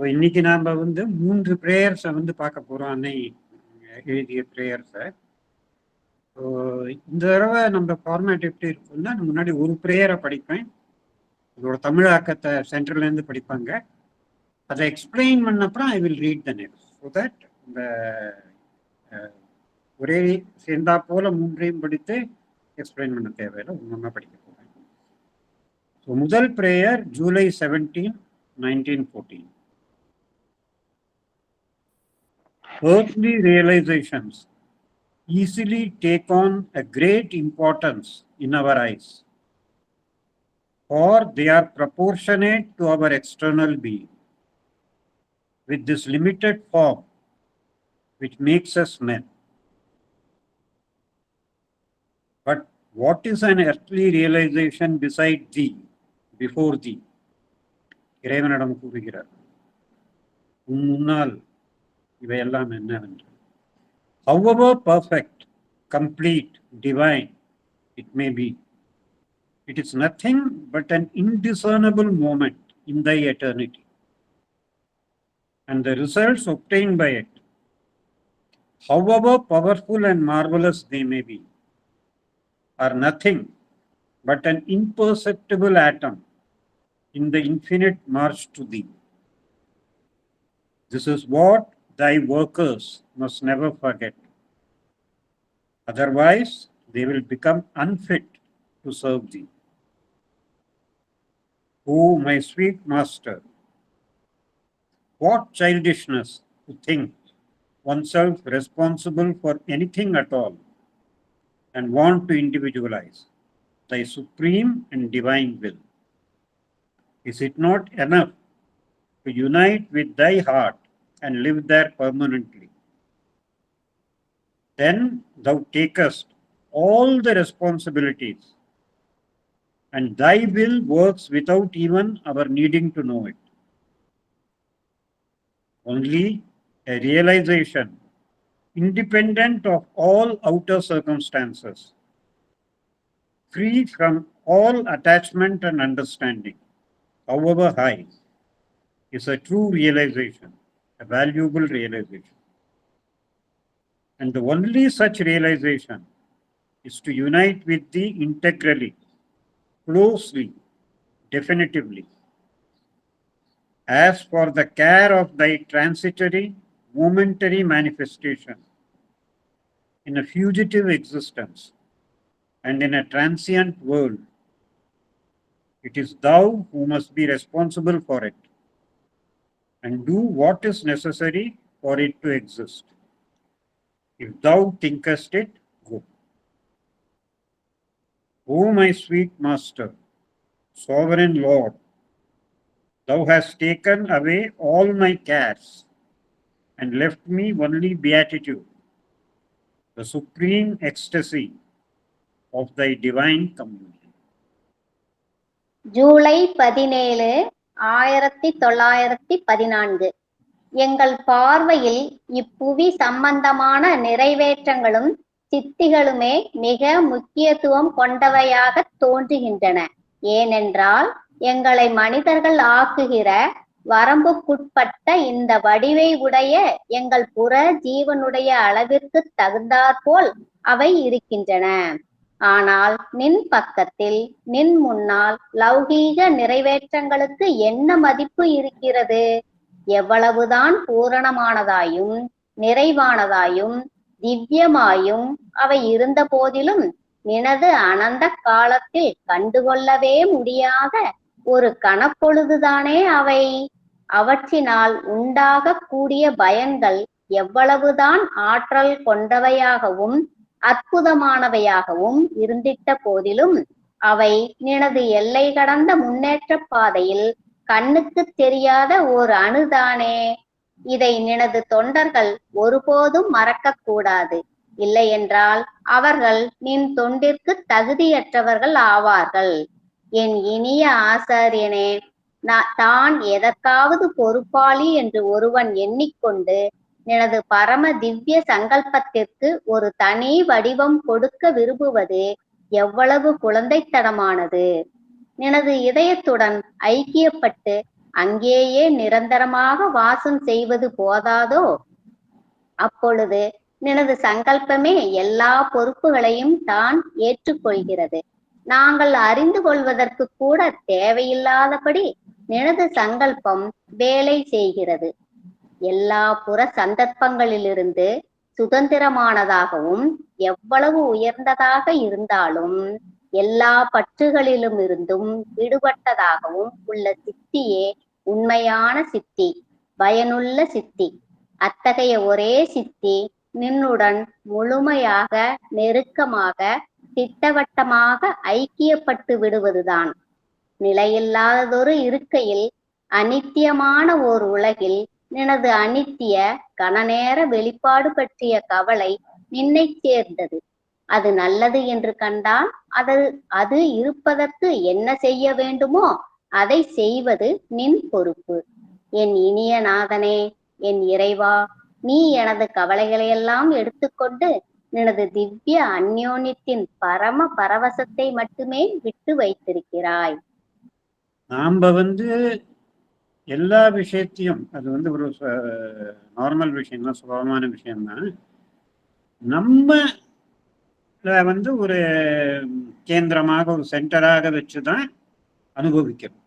இன்னைக்கு நாம 3 பிரேயர்ஸை பார்க்க போறோம். அன்னை எழுதிய பிரேயர்ஸை. இந்த தடவை நம்ம ஃபார்மேட் எப்படி இருக்குன்னா, முன்னாடி ஒரு பிரேயரை படிப்பேன், இதோட தமிழாக்கத்தை சென்டர்ல இருந்து படிப்பாங்க, அதை எக்ஸ்பிளைன் பண்ணப்பறம் I will read the next. So that இந்த ஒரே சேர்ந்தா போல மூன்றையும் படித்து எக்ஸ்பிளைன் பண்ண தேவையில்லை, ஒன்றா படிக்க போகிறேன். ஸோ முதல் prayer July 17, 1914. Earthly realizations easily take on a great importance in our eyes, for they are proportionate to our external being. With this limited form, which makes us men. But what is an earthly realization beside thee, before thee? இறைவனிடம் கூறுகிறார், உன் முன்னால் இவையெல்லாம் என்னவென்று. However perfect, complete, divine it may be, it is nothing but an indiscernible moment in thy eternity, and the results obtained by it, however powerful and marvelous they may be, are nothing but an imperceptible atom in the infinite march to thee. This is what thy workers must never forget. Otherwise, they will become unfit to serve thee. O my sweet master, what childishness to think oneself responsible for anything at all and want to individualize thy supreme and divine will. Is it not enough to unite with thy heart and live there permanently? Then thou takest all the responsibilities, and thy will works without even our needing to know it. Only a realization independent of all outer circumstances, free from all attachment and understanding, however high, is a true realization, a valuable realization. And the only such realization is to unite with thee integrally, closely, definitively. As for the care of thy transitory, momentary manifestation in a fugitive existence and in a transient world, it is thou who must be responsible for it and do what is necessary for it to exist. If thou thinkest it, go. O my sweet master, sovereign Lord, thou hast taken away all my cares and left me only beatitude, the supreme ecstasy of thy divine communion. July 17, 1914. எங்கள் பார்வையில் இப்புவி சம்பந்தமான நிறைவேற்றங்களும் சித்திகளுமே மிக முக்கியத்துவம் கொண்டவையாக தோன்றுகின்றன. ஏனென்றால் எங்களை மனிதர்கள் ஆக்குகிற வரம்புக்குட்பட்ட இந்த வடிவை உடைய எங்கள் புற ஜீவனுடைய அளவிற்கு தகுந்தாற்போல் அவை இருக்கின்றன. ஆனால் நின் பக்கத்தில் நின் முன்னால் லௌகீக நிறைவேற்றங்களுக்கு என்ன மதிப்பு இருக்கிறது? எவ்வளவுதான் பூரணமானதாயும் நிறைவானதாயும் திவ்யமாயும் அவை இருந்த போதிலும் நினது அனந்த காலத்தில் கண்டுகொள்ளவே முடியாத ஒரு கணப்பொழுதுதானே அவை. அவற்றினால் உண்டாக கூடிய பயன்கள் எவ்வளவுதான் ஆற்றல் கொண்டவையாகவும் அற்புதமானவையாகவும் இருந்திட்ட போதிலும் அவை நினது எல்லை கடந்த முன்னேற்ற பாதையில் கண்ணுக்கு தெரியாத ஓர் அணுதானே. இதை நினது தொண்டர்கள் ஒருபோதும் மறக்க கூடாது. இல்லையென்றால் அவர்கள் நின் தொண்டிற்கு தகுதியற்றவர்கள் ஆவார்கள். என் இனிய ஆசாரியனே, தான் எதற்காவது பொறுப்பாளி என்று ஒருவன் எண்ணிக்கொண்டு நினது பரம திவ்ய சங்கல்பத்திற்கு ஒரு தனி வடிவம் கொடுக்க விரும்புவது எவ்வளவு குழந்தைத்தனமானது. நினது இதயத்துடன் ஐக்கியப்பட்டு அங்கேயே நிரந்தரமாக வாசம் செய்வது போதாதோ? அப்பொழுது நினது சங்கல்பமே எல்லா பொறுப்புகளையும் தான் ஏற்றுக்கொள்கிறது. நாங்கள் அறிந்து கொள்வதற்கு கூட தேவையில்லாதபடி நினது சங்கல்பம் வேலை செய்கிறது. எல்லா புற சந்தர்ப்பங்களிலிருந்து சுதந்திரமானதாகவும் எவ்வளவு உயர்ந்ததாக இருந்தாலும் எல்லா பற்றுகளிலும் இருந்தும் விடுபட்டதாகவும் உள்ள சித்தியே உண்மையான சித்தி, பயனுள்ள சித்தி. அத்தகைய ஒரே சித்தி நின்னுடன் முழுமையாக, நெருக்கமாக, திட்டவட்டமாக ஐக்கியப்பட்டு விடுவதுதான். நிலையில்லாததொரு இருக்கையில், அனித்தியமான ஓர் உலகில் நினது அனித்திய கணநேர வெளிப்பாடு பற்றிய கவலை நின்னை சேர்ந்தது. அது நல்லது என்று கண்டால் அது இருப்பதற்கு என்ன செய்ய வேண்டுமோ அதை செய்வது நின் பொறுப்பு. என் இனிய நாதனே, என் இறைவா, நீ எனது கவலைகளையெல்லாம் எடுத்துக்கொண்டு நினது திவ்ய அந்யோன்யத்தின் பரம பரவசத்தை மட்டுமே விட்டு வைத்திருக்கிறாய். நாம எல்லா விஷயத்தையும், அது ஒரு நார்மல் விஷயம் தான், சுலபமான விஷயம்தான். நம்ம ஒரு கேந்திரமாக, ஒரு சென்டராக வச்சுதான் அனுபவிக்கணும்.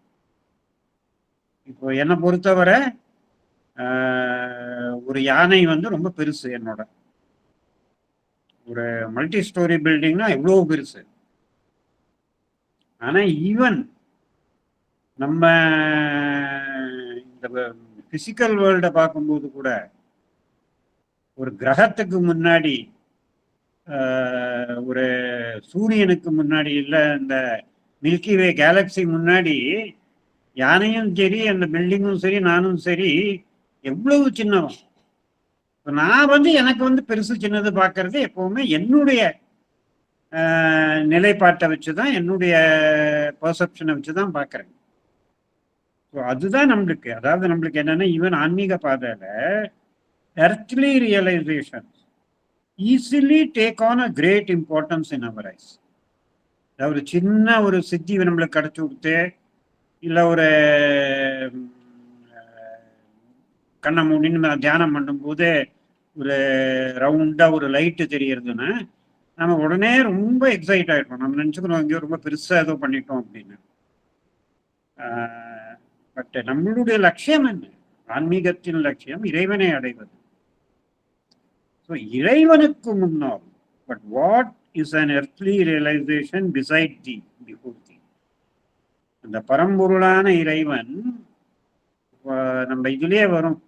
இப்போ என்னை பொறுத்தவரை ஒரு யானை ரொம்ப பெருசு. என்னோட ஒரு மல்டி ஸ்டோரி பில்டிங்னா எவ்வளவு பெருசு. ஆனா ஈவன் நம்ம இந்த பிசிக்கல் வேர்ல்ட பார்க்கும்போது கூட ஒரு கிரகத்துக்கு முன்னாடி, ஒரு சூரியனுக்கு முன்னாடி, இல்ல இந்த மில்கி வே கேலக்சி முன்னாடி யானையும் சரி, அந்த பில்டிங்கும் சரி, நானும் சரி எவ்வளவு சின்னவன். நான் எனக்கு பெருசு சின்னது பார்க்கறது எப்பவுமே என்னுடைய நிலைப்பாட்டை வச்சுதான், என்னுடைய பெர்செப்ஷனை வச்சுதான் பார்க்கறேன். அதுதான் நம்மளுக்கு, அதாவது நம்மளுக்கு என்னன்னா, ஈவன் ஆன்மீக பாதையில earthly realizations easily take on a great importance in our eyes. அதாவது சின்ன ஒரு சித்தி நம்மளுக்கு கிடைச்சு கொடுத்து, இல்ல ஒரு கண்ணை மூடின்னு தியானம் பண்ணும்போது ஒரு ரவுண்டா ஒரு லைட்டு தெரியறதுன்னா நம்ம உடனே ரொம்ப எக்ஸைட் ஆயிட்டோம். நம்ம நினைச்சுக்கிறோம் எங்கேயோ ரொம்ப பெருசா ஏதோ பண்ணிட்டோம் அப்படின்னு. பட் நம்மளுடைய லட்சியம் என்ன? ஆன்மீகத்தின் லட்சியம் இறைவனை அடைவது. ஸோ இறைவனுக்கு முன்னால், but what is an earthly realisation beside the, before the? அந்த பரம்பொருளான இறைவன் நம்ம இதுலயே வரும்.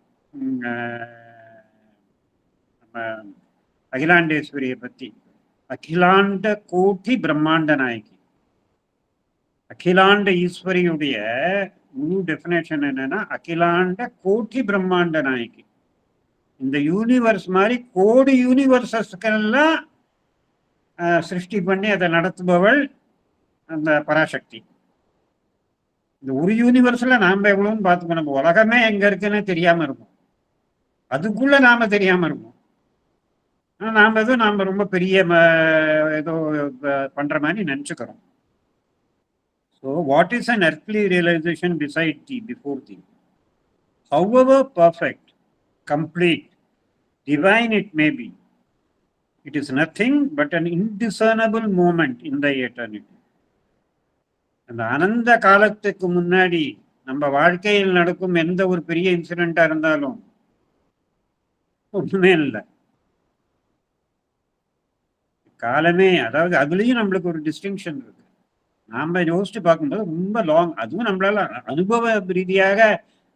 நம்ம அகிலாண்டேஸ்வரியை பத்தி, அகிலாண்ட கோட்டி பிரம்மாண்ட நாயகி. அகிலாண்ட ஈஸ்வரியுடைய முழு டெஃபினேஷன் என்னன்னா, அகிலாண்ட கோட்டி பிரம்மாண்ட நாயகி. இந்த யூனிவர்ஸ் மாதிரி கோடி யூனிவர்சஸ்க்கெல்லாம் சிருஷ்டி பண்ணி அதை நடத்துபவள் அந்த பராசக்தி. இந்த ஒரு யூனிவர்ஸ்ல நாம எவ்வளவுன்னு பார்த்துக்கோ. நம்ம உலகமே எங்க இருக்குன்னு தெரியாம இருக்கும், அதுக்குள்ள நாம தெரியாம இருக்கும். நாம ரொம்ப பெரிய ஏதோ பண்ற மாதிரி நினைச்சுக்கிறோம். So what is an earthly realization beside thee, before thee? However perfect, complete, divine it may be, it is nothing but an indiscernible moment in the eternity. அந்த அனந்த காலத்துக்கு முன்னாடி நம்ம வாழ்க்கையில் நடக்கும் எந்த ஒரு பெரிய இன்சிடென்டா இருந்தாலும் ஒண்ணுமே இல்லை. காலமே, அதாவது அதுலயும் நம்மளுக்கு ஒரு டிஸ்டிங்ஷன் இருக்கு. நாம யோசிச்சு பார்க்கும்போது ரொம்ப லாங், அதுவும் நம்மளால அனுபவ ரீதியாக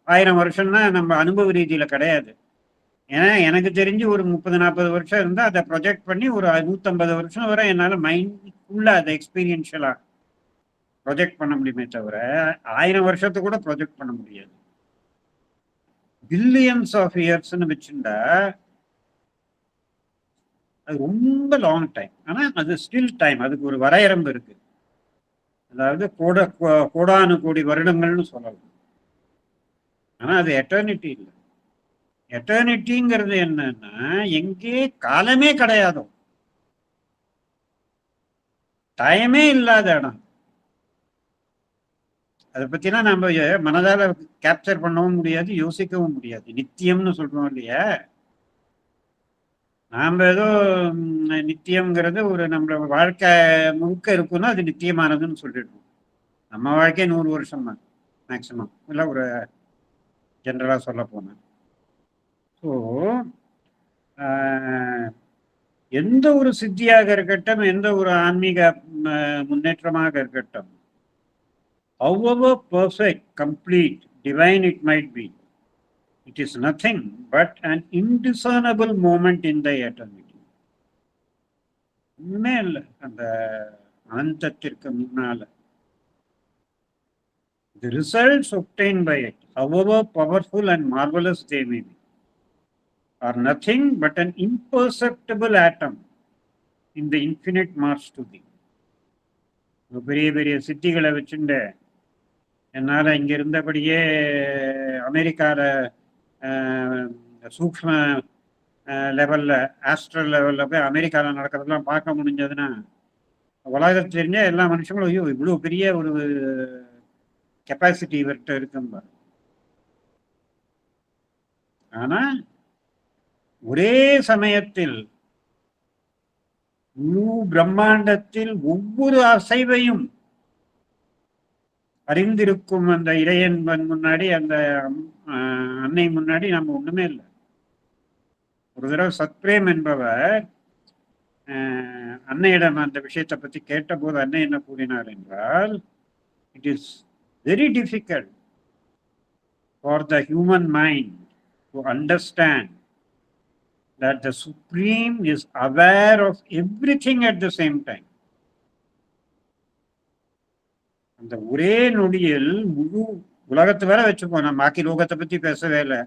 1000 வருஷம்னா நம்ம அனுபவ ரீதியில கிடையாது. ஏன்னா எனக்கு தெரிஞ்சு ஒரு 30-40 வருஷம் இருந்தா அதை ப்ரொஜெக்ட் பண்ணி ஒரு 150 வருஷம் வரை என்னால மைண்ட்குள்ள அதை எக்ஸ்பீரியன்ஷியலா ப்ரொஜெக்ட் பண்ண முடியுமே தவிர 1000 வருஷத்தை கூட ப்ரொஜெக்ட் பண்ண முடியாது. பில்லியன்ஸ் ஆஃப் இயர்ஸ்ன்னு வச்சுட்டா அது ரொம்ப லாங் டைம். ஆனா அது ஸ்டில் டைம், அதுக்கு ஒரு வரையறம்பு இருக்கு. அதாவது கோடானு கோடி வருடங்கள்னு சொல்லலாம். ஆனா அது எட்டர்னிட்டி இல்லை. எட்டர்னிட்டிங்கிறது என்னன்னா, எங்கே காலமே கிடையாதோ, டைமே இல்லாத இடம். அதை பத்தினா நம்ம மனதால கேப்சர் பண்ணவும் முடியாது, யோசிக்கவும் முடியாது. நித்தியம்னு சொல்றோம் இல்லையா, நாம ஏதோ நித்தியம்ங்கிறது ஒரு நம்ம வாழ்க்கை முழுக்க இருக்குன்னா அது நித்தியமானதுன்னு சொல்லிடுவோம். நம்ம வாழ்க்கை 100 வருஷம் தான் மேக்சிமம், இல்லை ஒரு ஜென்ரலா சொல்ல போனேன். ஸோ எந்த ஒரு சித்தியாக இருக்கட்டும், எந்த ஒரு ஆன்மீக முன்னேற்றமாக இருக்கட்டும், however perfect, complete, divine it might be, it is nothing but an indiscernible moment in the eternity. ஒண்ணுமே இல்லை அந்த அனந்தத்திற்கு முன்னால. The results obtained by it, however powerful and marvelous they may be, are nothing but an imperceptible atom in the infinite march to thee. பெரிய பெரிய சித்திகளை வச்சுட்டு என்னால் இங்கே இருந்தபடியே அமெரிக்காவில் சூக்ஷ்ம லெவலில், ஆஸ்ட்ரல் லெவலில் போய் அமெரிக்காவில் நடக்கிறதெல்லாம் பார்க்க முடிஞ்சதுன்னா, உலகத்தில் தெரிஞ்ச எல்லா மனுஷங்களும் ஐயோ இவ்வளோ பெரிய ஒரு கெப்பாசிட்டி இவர்கிட்ட இருக்கும்பா. ஆனால் ஒரே சமயத்தில் முழு பிரம்மாண்டத்தில் ஒவ்வொரு அசைவையும் அறிந்திருக்கும் அந்த இறையன்பன் முன்னாடி, அந்த அன்னை முன்னாடி நம்ம ஒண்ணுமே இல்லை. ஒரு தடவை சத்பிரேம் என்பவர் அன்னையிடம் அந்த விஷயத்தை பத்தி கேட்டபோது அன்னை என்ன கூறினார் என்றால், it is very difficult for the human mind to understand that the Supreme is aware of everything at the same time. அந்த ஒரே நொடியில் முழு உலகத்தை வேற வச்சுப்போம், நம்ம பாக்கி லோகத்தை பத்தி பேசவே இல்லை.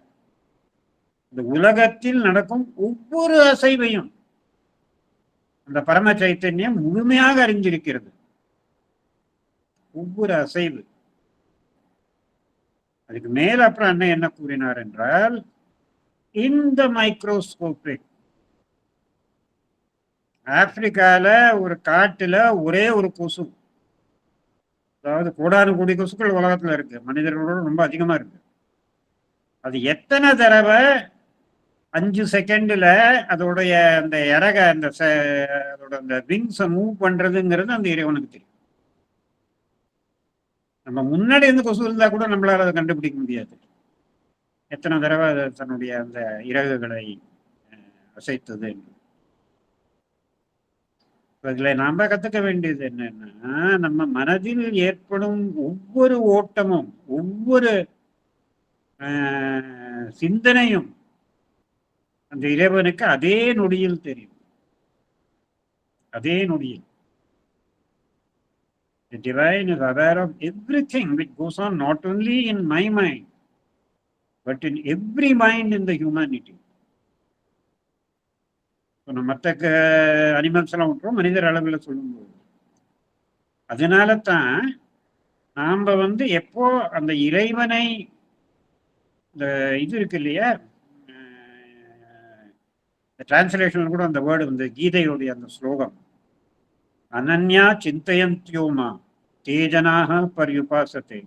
இந்த உலகத்தில் நடக்கும் ஒவ்வொரு அசைவையும் அந்த பரம சைத்தன்யம் முழுமையாக அறிந்திருக்கிறது. ஒவ்வொரு அசைவு. அதுக்கு மேல அப்புறம் அண்ணன் என்ன கூறினார் என்றால், in the microscopic, ஆப்பிரிக்கால ஒரு காட்டுல ஒரே ஒரு கொசு, அதாவது கோடானு கோடி கொசுக்கள் உலகத்துல இருக்கு, மனிதர்களோட ரொம்ப அதிகமா இருக்கு. அது எத்தனை தடவை 5 செகண்ட்ல அதோடைய அந்த இறக அதோட அந்த விங்ஸை மூவ் பண்றதுங்கிறது அந்த இறைவனுக்கு தெரியும். நம்ம முன்னாடி இருந்து கொசு இருந்தா கூட நம்மளால அதை கண்டுபிடிக்க முடியாது, எத்தனை தடவை தன்னுடைய அந்த இறகுகளை அசைத்தது என்று. இதுல நாம கத்துக்க வேண்டியது என்னன்னா, நம்ம மனதில் ஏற்படும் ஒவ்வொரு ஓட்டமும், ஒவ்வொரு சிந்தனையும் அந்த இறைவனுக்கு அதே நொடியில் தெரியும். அதே நொடியில். The divine is aware of everything which goes on, not only in my mind, but in every mind in the humanity. மற்ற அனிமல்ஸ் எல்லாம் விட்டுரும், மனிதர் அளவில் சொல்லும்போது. அதனால தான் நாம எப்போ அந்த இறைவனை, இந்த இது இருக்கு இல்லையா, டிரான்ஸ்லேஷன் கூட அந்த வேர்டு கீதையுடைய அந்த ஸ்லோகம், அனன்யா சிந்தயந்த்யோமா தேஜனாக பர்யுபாசதே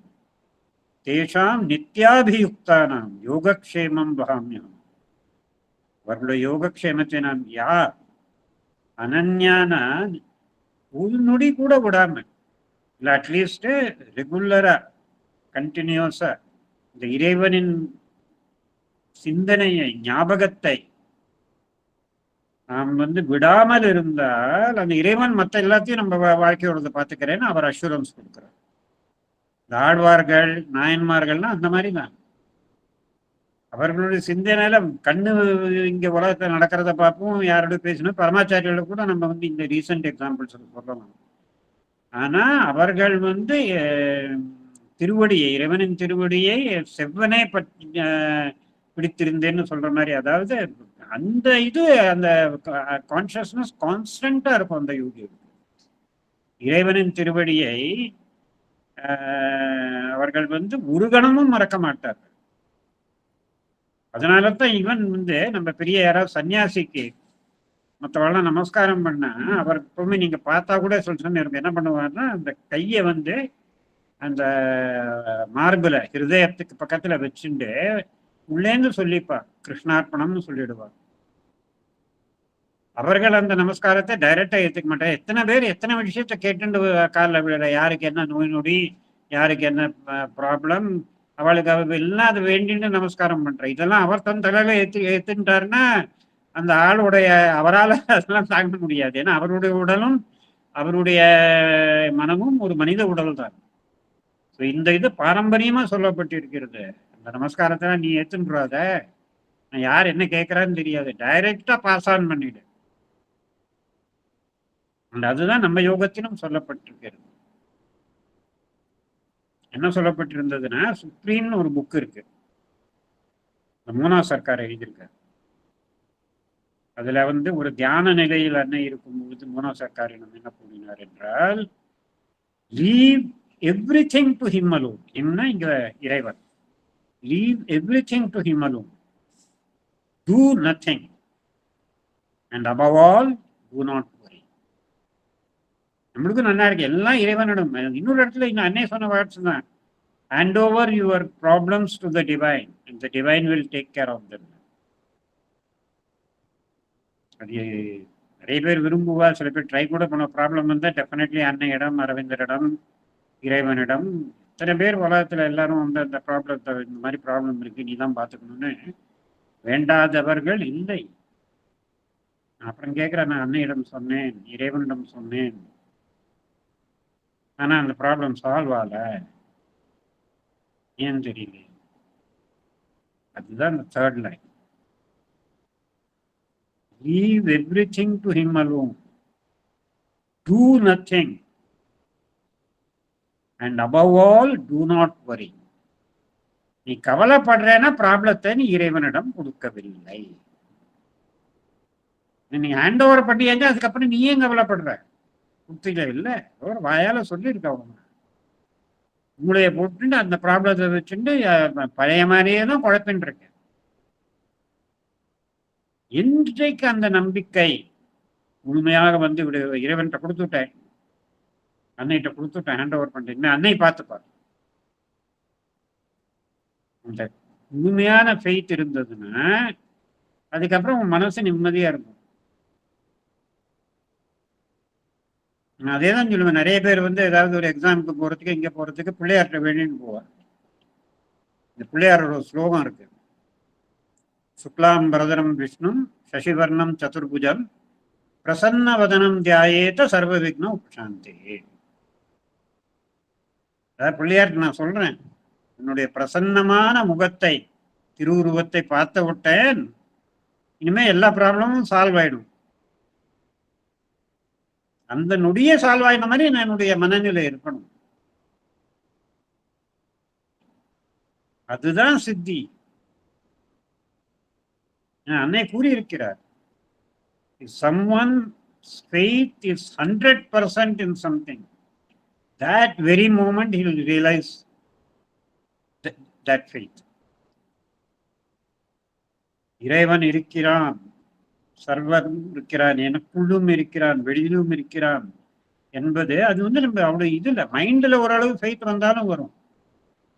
தேஷாம் நித்யாபியுக்தானாம் யோகக்ஷேமம் வகாமியம். அவர்களுடைய யோகக்ஷேமத்தை நாம் யார் அனன்யான ஒரு நொடி கூட விடாம, இல்லை அட்லீஸ்ட் ரெகுலரா கண்டினியூஸா இந்த இறைவனின் சிந்தனையை, ஞாபகத்தை நாம் விடாமல் இருந்தால் அந்த இறைவன் மற்ற எல்லாத்தையும் நம்ம வாழ்க்கையோட பார்த்துக்கிறேன்னு அவர் அஷூரன்ஸ் கொடுக்குறார். இந்த ஆழ்வார்கள், நாயன்மார்கள்லாம் அந்த மாதிரி தான். அவர்களுடைய சிந்தனையில கண்ணு இங்க உலகத்துல நடக்கிறத பார்ப்போம், யாரோட பேசணும், பரமாச்சாரியோட கூட நம்ம இந்த ரீசன்ட் எக்ஸாம்பிள்ஸ் சொல்லலாம். ஆனா அவர்கள் திருவடியை, இறைவனின் திருவடியை செவ்வனே பிடித்திருந்தேன்னு சொல்ற மாதிரி, அதாவது அந்த இது அந்த கான்சியஸ்னஸ் கான்ஸ்டன்டா இருக்கும் அந்த யோகி. இறைவனின் திருவடியை அவர்கள் ஒரு கணமும் மறக்க மாட்டார்கள். அதனாலதான் இவன் நம்ம பெரிய யாராவது சன்னியாசிக்கு மற்றவெல்லாம் நமஸ்காரம் பண்ணா, அவர் எப்பவுமே நீங்க பார்த்தா கூட சொல்றேன்னு என்ன பண்ணுவார்னா, அந்த கையை அந்த மார்பில் ஹிருதயத்துக்கு பக்கத்துல வச்சுட்டு உள்ளேந்து சொல்லிப்பா, கிருஷ்ணார்ப்பணம்னு சொல்லிடுவா. அவர்கள் அந்த நமஸ்காரத்தை டைரக்டா ஏத்துக்க மாட்டாங்க. எத்தனை பேர் எத்தனை விஷயத்த கேட்டுண்டு காலில் விழுற, யாருக்கு என்ன நோய் நொடி, யாருக்கு என்ன ப்ராப்ளம், அவளுக்கு அவ எல்லாம் அது வேண்டின்னு நமஸ்காரம் பண்ற. இதெல்லாம் அவர் தன் தலையில ஏத்துட்டாருன்னா அந்த ஆளுடைய அவரால் அதெல்லாம் தாங்க முடியாது. ஏன்னா அவருடைய உடலும் அவருடைய மனமும் ஒரு மனித உடல் தான். இந்த இது பாரம்பரியமா சொல்லப்பட்டிருக்கிறது. அந்த நமஸ்காரத்தை நீ ஏத்துன்றாத, நான் யார் என்ன கேட்கறான்னு தெரியாது, டைரக்டா பாஸ் ஆன் பண்ணிடு. அதுதான் நம்ம யோகத்திலும் சொல்லப்பட்டிருக்கிறது. என்ன சொல்லப்பட்டிருந்ததுன்னா, சுப்ரீம்னு ஒரு புக் இருக்கு, மோனா சர்க்கார் எழுதியிருக்காரு. அதுல ஒரு தியான நிலையில் அன்னை இருக்கும்பொழுது மோனா சர்க்காரிடம் என்ன கூறினார் என்றால், leave everything to him alone. என்ன இங்க இறைவன், leave everything to him alone, do nothing, and above all do not worry. நம்மளுக்கும் நல்லா இருக்கு, எல்லாம் இறைவனிடம். இன்னொரு இடத்துல இந்த அன்னை சொன்ன வேர்ட்ஸ் தான், hand over your problems to the divine and the divine will take care of them. அது நிறைய பேர் விரும்புவா, சில பேர் ட்ரை கூட பண்ண. ப்ராப்ளம் வந்தால் டெஃபினெட்லி அன்னையிடம், அரவிந்தரிடம், இறைவனிடம். இத்தனை பேர் உலகத்தில் எல்லாரும் அந்த ப்ராப்ளத்தை, இந்த மாதிரி ப்ராப்ளம் இருக்கு நீ தான் பார்த்துக்கணும்னு வேண்டாதவர்கள் இல்லை. அப்புறம் கேட்குறேன், நான் அன்னையிடம் சொன்னேன், இறைவனிடம் சொன்னேன், ஆனால் அந்த ப்ராப்ளம் சால்வ் ஆகல, ஏன் தெரியல. அதுதான் இந்த third line, leave everything to him alone, do nothing, and above all do not worry. நீ கவலைப்படுறேன்னா ப்ராப்ளத்தை நீ இறைவனிடம் கொடுக்கவில்லை. நீ ஹேண்ட் ஓவர் பண்ணியாங்க, அதுக்கப்புறம் நீ ஏன் கவலைப்படுற? கொடுத்தீங்க இல்லை, ஒரு வாயால சொல்லியிருக்க. அவங்க உங்களைய போட்டு அந்த ப்ராப்ளத்தை வச்சுட்டு பழைய மாதிரியே தான் குழப்பின்னு இருக்கு. இன்றைக்கு அந்த நம்பிக்கை முழுமையாக இறைவன்கிட்ட கொடுத்துட்டேன், அன்னைகிட்ட கொடுத்துட்டேன், ஹேண்ட் ஓவர் பண்ணிட்டேன், அன்னை பார்த்துப்பார். அந்த முழுமையான ஃபெய்த் இருந்ததுன்னா அதுக்கப்புறம் உன் மனசு நிம்மதியா இருக்கும். அதே தான் சொல்லுவேன், நிறைய பேர் ஏதாவது ஒரு எக்ஸாமுக்கு போறதுக்கு, இங்க போறதுக்கு பிள்ளையார்கிட்ட வேண்டின்னு போவார். இந்த பிள்ளையாரோட ஸ்லோகம் இருக்கு, சுக்லாம் பரதரம் விஷ்ணும் சசிவர்ணம் சதுர்புஜம் பிரசன்ன வதனம் தியாயேத சர்வ விக்னம் உபசாந்தி. அதாவது பிள்ளையாருக்கு நான் சொல்றேன், என்னுடைய பிரசன்னமான முகத்தை, திருவுருவத்தை பார்த்து விட்டேன், இனிமே எல்லா ப்ராப்ளமும் சால்வ் ஆயிடும். அந்த நொடிய சால்வ் ஆயின மாதிரி என்னுடைய மனநிலை இருக்கணும். அதுதான் சித்தி. அன்னை கூறியிருக்கிறார், someone's faith is 100% in something, that very moment he will realize that faith. இறைவன் இருக்கிறான், சர்வம் இருக்கிறான், எனக்குள்ளும் இருக்கிறான், வெளியிலும் இருக்கிறான் என்பது அது நம்ம அவ்வளவு இதுல மைண்ட்ல ஓரளவு ஃபெய்த் வந்தாலும் வரும்,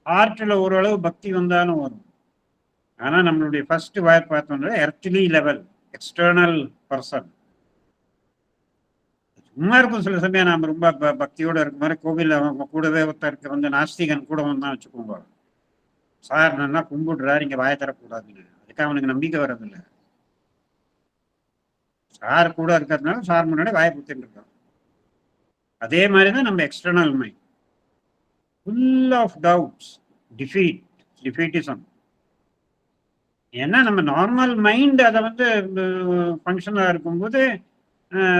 ஹார்ட்ல ஓரளவு பக்தி வந்தாலும் வரும். ஆனா நம்மளுடைய ஃபர்ஸ்ட் வாய் பார்த்தோம்னா எர்த்லி லெவல், எக்ஸ்டர்னல் பர்சன். சும்மா இருக்கும் சில சமயம் நாம ரொம்ப பக்தியோட இருக்க மாதிரி கோவில்ல அவங்க கூடவே ஒருத்தருக்கு நாஸ்திகன் கூட வந்தான் வச்சுக்கோங்க, சார் நல்லா கும்பிடுறாரு, இங்க வாய தரக்கூடாதுன்னு, அதுக்கு அவனுக்கு நம்பிக்கை வர்றதில்லை. சார் கூட இருக்கிறதுனால சார் முன்னாடி வாயை குத்திட்டு இருக்கோம். அதே மாதிரிதான் நம்ம external mind, full of doubts, defeatism. ஏன்னா நம்ம நார்மல் மைண்ட் அதை ஃபங்க்ஷனாக இருக்கும்போது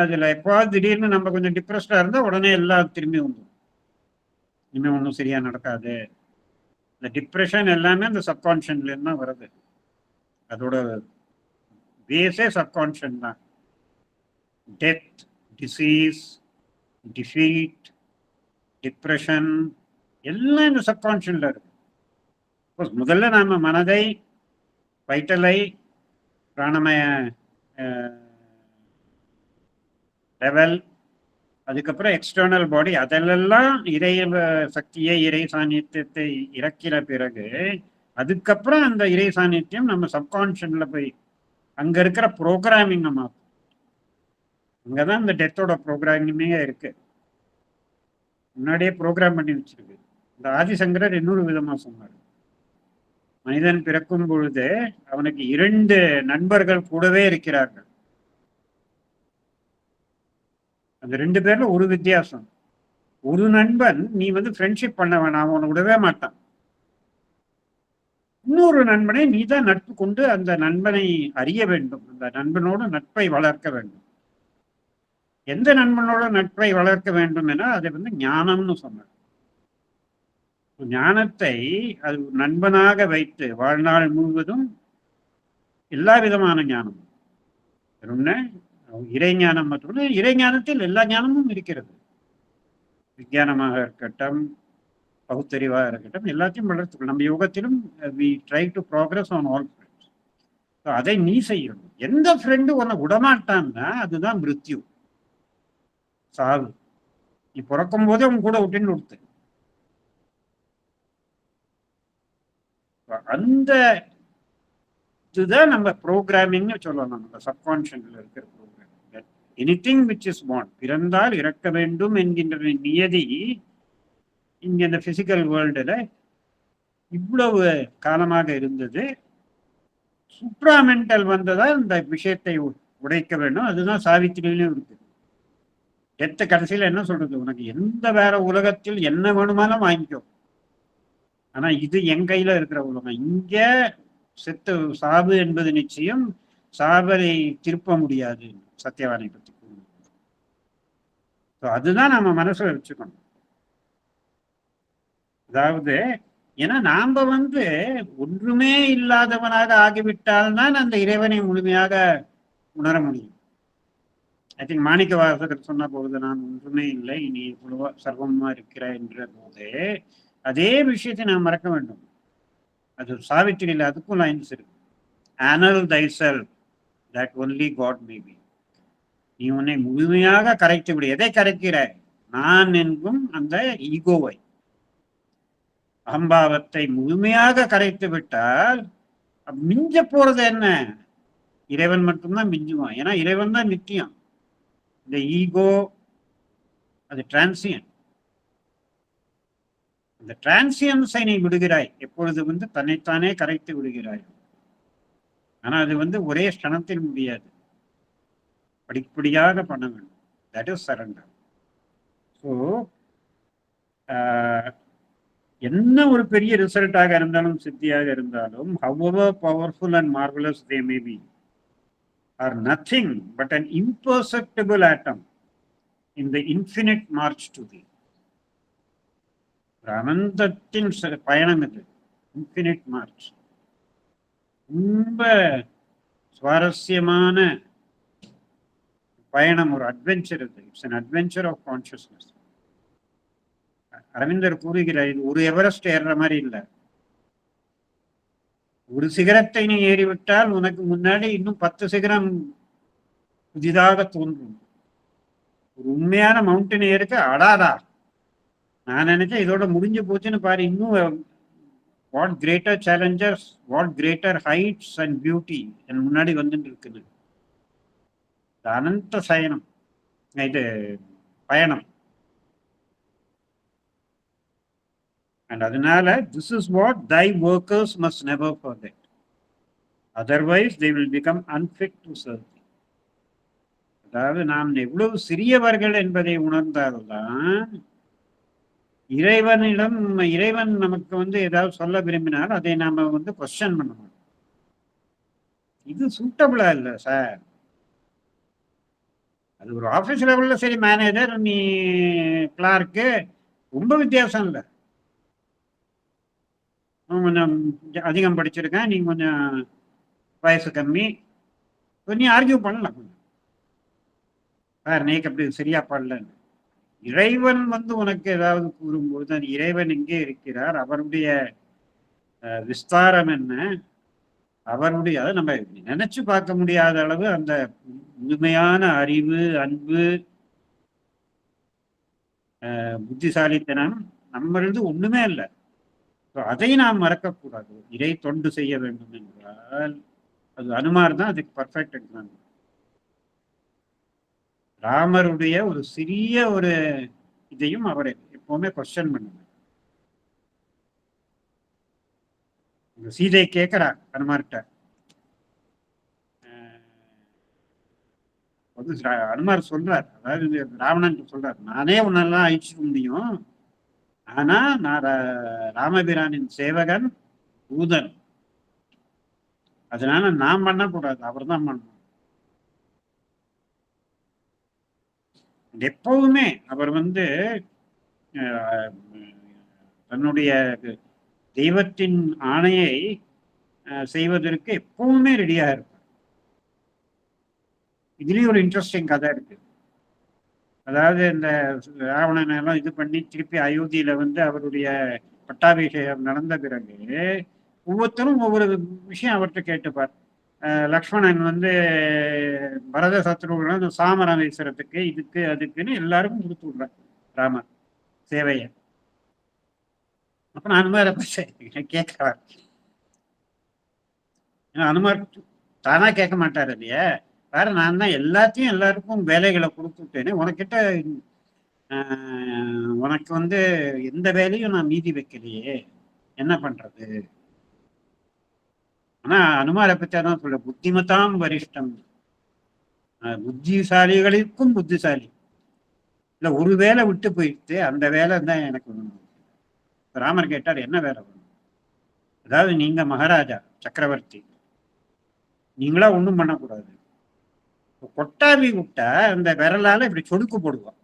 அதில் எப்போது திடீர்னு நம்ம கொஞ்சம் டிப்ரெஸ்டாக இருந்தால் உடனே எல்லாம் திரும்பி வந்துடும், இனிமேல் ஒன்றும் சரியா நடக்காது. இந்த டிப்ரெஷன் எல்லாமே அந்த சப்கான்ஷியன்லேருந்து தான் வருது, அதோட பேஸே சப்கான்ஷியன் தான். டெத், டிசீஸ், டிஃபீட், டிப்ரெஷன் எல்லாம் இந்த சப்கான்ஷியன்ல இருக்கு. முதல்ல நாம மனதை, வைட்டலை, பிராணமய லெவல், அதுக்கப்புறம் எக்ஸ்டர்னல் பாடி, அதெல்லாம் இறை சக்தியை, இறை சாநித்தியத்தை இறக்கிற பிறகு அதுக்கப்புறம் அந்த இறை சாநித்தியம் நம்ம சப்கான்ஷியன்ல போய் அங்க இருக்கிற ப்ரோக்ராமிங் நம்ம, அங்கதான் இந்த டெத்தோட ப்ரோக்ராமிங்கே இருக்கு. முன்னாடியே ப்ரோக்ராம் பண்ணி வச்சிருக்கு. இந்த ஆதிசங்கரர் இன்னொரு விதமா சொன்னார். மனிதன் பிறக்கும் பொழுது அவனுக்கு 2 நண்பர்கள் கூடவே இருக்கிறார்கள். அந்த 2 பேர்ல ஒரு வித்தியாசம். ஒரு நண்பன் நீ ஃப்ரெண்ட்ஷிப் பண்ண வேணாம், அவனை விடவே மாட்டான். இன்னொரு நண்பனை நீ தான் நட்பு கொண்டு அந்த நண்பனை அறிய வேண்டும், அந்த நண்பனோட நட்பை வளர்க்க வேண்டும். எந்த நண்பனோட நட்பை வளர்க்க வேண்டும் என அதை ஞானம்னு சொன்னார். ஞானத்தை அது நண்பனாக வைத்து வாழ்நாள் முழுவதும் எல்லா விதமான ஞானம், இறைஞானம் மற்றும் இறைஞானத்தில் எல்லா ஞானமும் இருக்கிறது. விஞ்ஞானமாக இருக்கட்டும், பகுத்தறிவாக இருக்கட்டும், எல்லாத்தையும் வளர்த்துக்கணும். நம்ம யோகத்திலும் we try to progress on all fronts. அதை நீ செய்யணும். எந்த ஃப்ரெண்டு உன்னை விடமாட்டான்னா அதுதான் மிருத்யு, சாவு. நீ பிறக்கும் போதே உன் கூட விட்டுன்னு கொடுத்து அந்த இதுதான் நம்ம ப்ரோக்ராமிங்னு சொல்லலாம். நம்ம சப்கான்ஷியஸ்ல இருக்கிற program. Anything which is born, பிறந்தால் இறக்க வேண்டும் என்கின்ற நியதி இங்க இந்த பிசிக்கல் வேர்ல்டுல இவ்வளவு காலமாக இருந்தது. சுப்ராமெண்டல் வந்ததா இந்த விஷயத்தை உடைக்க வேண்டும். அதுதான் சாவித்திரியிலும் இருக்கு. எத்த கடைசியில என்ன சொல்றது, உனக்கு எந்த வேற உலகத்தில் என்ன வேணுமாலும் வாங்கிக்கோ, ஆனா இது என் கையில இருக்கிற உலகம். இங்க செத்து சாவு என்பது நிச்சயம், சாவரை திருப்ப முடியாது. சத்தியவானை பத்தி அதுதான் நம்ம மனசுல வச்சுக்கணும். அதாவது ஏன்னா நாம ஒன்றுமே இல்லாதவனாக ஆகிவிட்டால்தான் அந்த இறைவனை முழுமையாக உணர முடியும். ஐ திங்க் மாணிக்க வாசகர் சொன்ன பொழுது, நான் ஒன்றுமே இல்லை, நீ சர்வமா இருக்கிற என்ற போதே அதே விஷயத்தை நாம் மறக்க வேண்டும். அது சாவித்திரியில் அதுக்கும் லைன்ஸ் இருக்கு. Annul thyself that only God may be. நீ உன்னை முழுமையாக கரைத்து விடு. எதை கரைக்கிற? நான் என்கும் அந்த ஈகோவை, அகம்பாவத்தை முழுமையாக கரைத்து விட்டால் மிஞ்ச போறது என்ன? இறைவன் மட்டும்தான் மிஞ்சுவான். ஏன்னா இறைவன் தான் நித்தியம். இந்த ஈகோ அது டிரான்சியன். அந்த டிரான்சியன்ஸை நீ விடுகிறாய் எப்பொழுது தன்னைத்தானே கரைத்து விடுகிறாய். ஆனா அது ஒரே ஸ்தனத்தில் முடியாது, படிப்படியாக பண்ண வேண்டும். That is surrender. ஸோ என்ன ஒரு பெரிய ரிசல்ட்டாக இருந்தாலும் சித்தியாக இருந்தாலும், however powerful and marvelous they may be, are nothing but an imperceptible atom in the infinite march to thee. அனந்தத்தின் பயணம் இது, இன்ஃபினிட் மார்ச். ரொம்ப சுவாரஸ்யமான பயணம், ஒரு அட்வென்ச்சர் இது. It's an adventure of consciousness. அரவிந்தர் கூறுகிறார், இது ஒரு எவரெஸ்ட் ஏறுற மாதிரி இல்லை. ஒரு சிகரத்தை நீ ஏறிவிட்டால் உனக்கு முன்னாடி இன்னும் 10 சிகரம் புதிதாக தோன்றும். ஒரு உண்மையான மவுண்டன் ஏறுக்கு அடாடா, நான் நினைச்சேன் இதோட முடிஞ்சு போச்சுன்னு பாரு. இன்னும் what greater challengers, what greater heights and beauty என் முன்னாடி வந்துட்டு இருக்குது. அனந்த சயனம், இது பயணம். And அதனால this is what thy workers must never forget, otherwise they will become unfit to serve thee. அதாவது நாம் எவ்வளவு சிறியவர்கள் என்பதை உணர்ந்தால்தான் இறைவன் நமக்கு ஏதாவது சொல்ல விரும்பினால் அதை நாம கொஸ்டின் பண்ண மாட்டோம். இது சூட்டபிளா இல்லை சார். அது ஒரு ஆஃபீஸ் லெவல்ல சரி, மேனேஜர், நீ கிளார்க்கு, ரொம்ப வித்தியாசம் இல்லை. கொஞ்சம் அதிகம் படிச்சிருக்கேன், நீங்க கொஞ்சம் வயசு கம்மி, கொஞ்சம் ஆர்கியூ பண்ணலாம். கொஞ்சம் சார் நீக்கு அப்படி சரியா பண்ணலன்னு. இறைவன் உனக்கு ஏதாவது கூறும்போது அந்த இறைவன் எங்கே இருக்கிறார், அவருடைய விஸ்தாரம் என்ன, அவருடைய அதை நம்ம நினைச்சு பார்க்க முடியாத அளவு அந்த முழுமையான அறிவு, அன்பு, புத்திசாலித்தனம் நம்மளது ஒண்ணுமே இல்லை. அதை நாம் மறக்கக்கூடாது. இறை தொண்டு செய்ய வேண்டும் என்றால் அது அனுமார் தான் அதுக்கு பர்ஃபெக்ட் எக்ஸாம்பிள். ராமருடைய ஒரு சிறிய ஒரு இதையும் அவரை எப்பவுமே கொஸ்டின் பண்ணுங்க. சீதை கேட்கிறா அனுமார்கிட்ட, அனுமார் சொல்றார், அதாவது ராவணன் சொல்றார், நானே உன்னெல்லாம் அழிச்சிக்க முடியும், ஆனா நான் ராமபிரானின் சேவகன் தூதன், அதனால நான் பண்ணக்கூடாது, அவர் தான் பண்ணணும். எப்பவுமே அவர் தன்னுடைய தெய்வத்தின் ஆணையை செய்வதற்கு எப்பவுமே ரெடியாக இருப்பார். இதுலயும் ஒரு இன்ட்ரெஸ்டிங் கதை இருக்கு. அதாவது இந்த ராவணன் எல்லாம் இது பண்ணி திருப்பி அயோத்தியில அவருடைய பட்டாபிஷேகம் நடந்த பிறகு ஒவ்வொருத்தரும் ஒவ்வொரு விஷயம் அவர்கிட்ட கேட்டுப்பார். லக்ஷ்மணன் பரத சத்ருகுணன் சாமரம் வீசுறதுக்கு இதுக்கு அதுக்குன்னு எல்லாருக்கும் கொடுத்து விடுறார் ராமர் சேவைய. அப்ப அனுமார கேட்கிறார். அனுமார் தானா கேட்க மாட்டார் இல்லையா, வேற நான் தான் எல்லாத்தையும் எல்லாருக்கும் வேலைகளை கொடுத்துட்டேனே, உனக்கிட்ட உனக்கு எந்த வேலையும் நான் மீதி வைக்கலையே, என்ன பண்றது? ஆனா அனுமாரை பத்தி அதான் சொல்ல, புத்திமதாம் வரிஷ்டம், புத்திசாலிகளுக்கும் புத்திசாலி இல்ல, ஒரு வேலை விட்டு போயிட்டு அந்த வேலை தான் எனக்கு வேணும். ராமர் கேட்டார், என்ன வேலை வேணும்? அதாவது நீங்க மகாராஜா சக்கரவர்த்தி, நீங்களா ஒண்ணும் பண்ணக்கூடாது, கொட்டாவி விட்டா அந்த விரலால இப்படி சொடுக்கு போடுவோம்.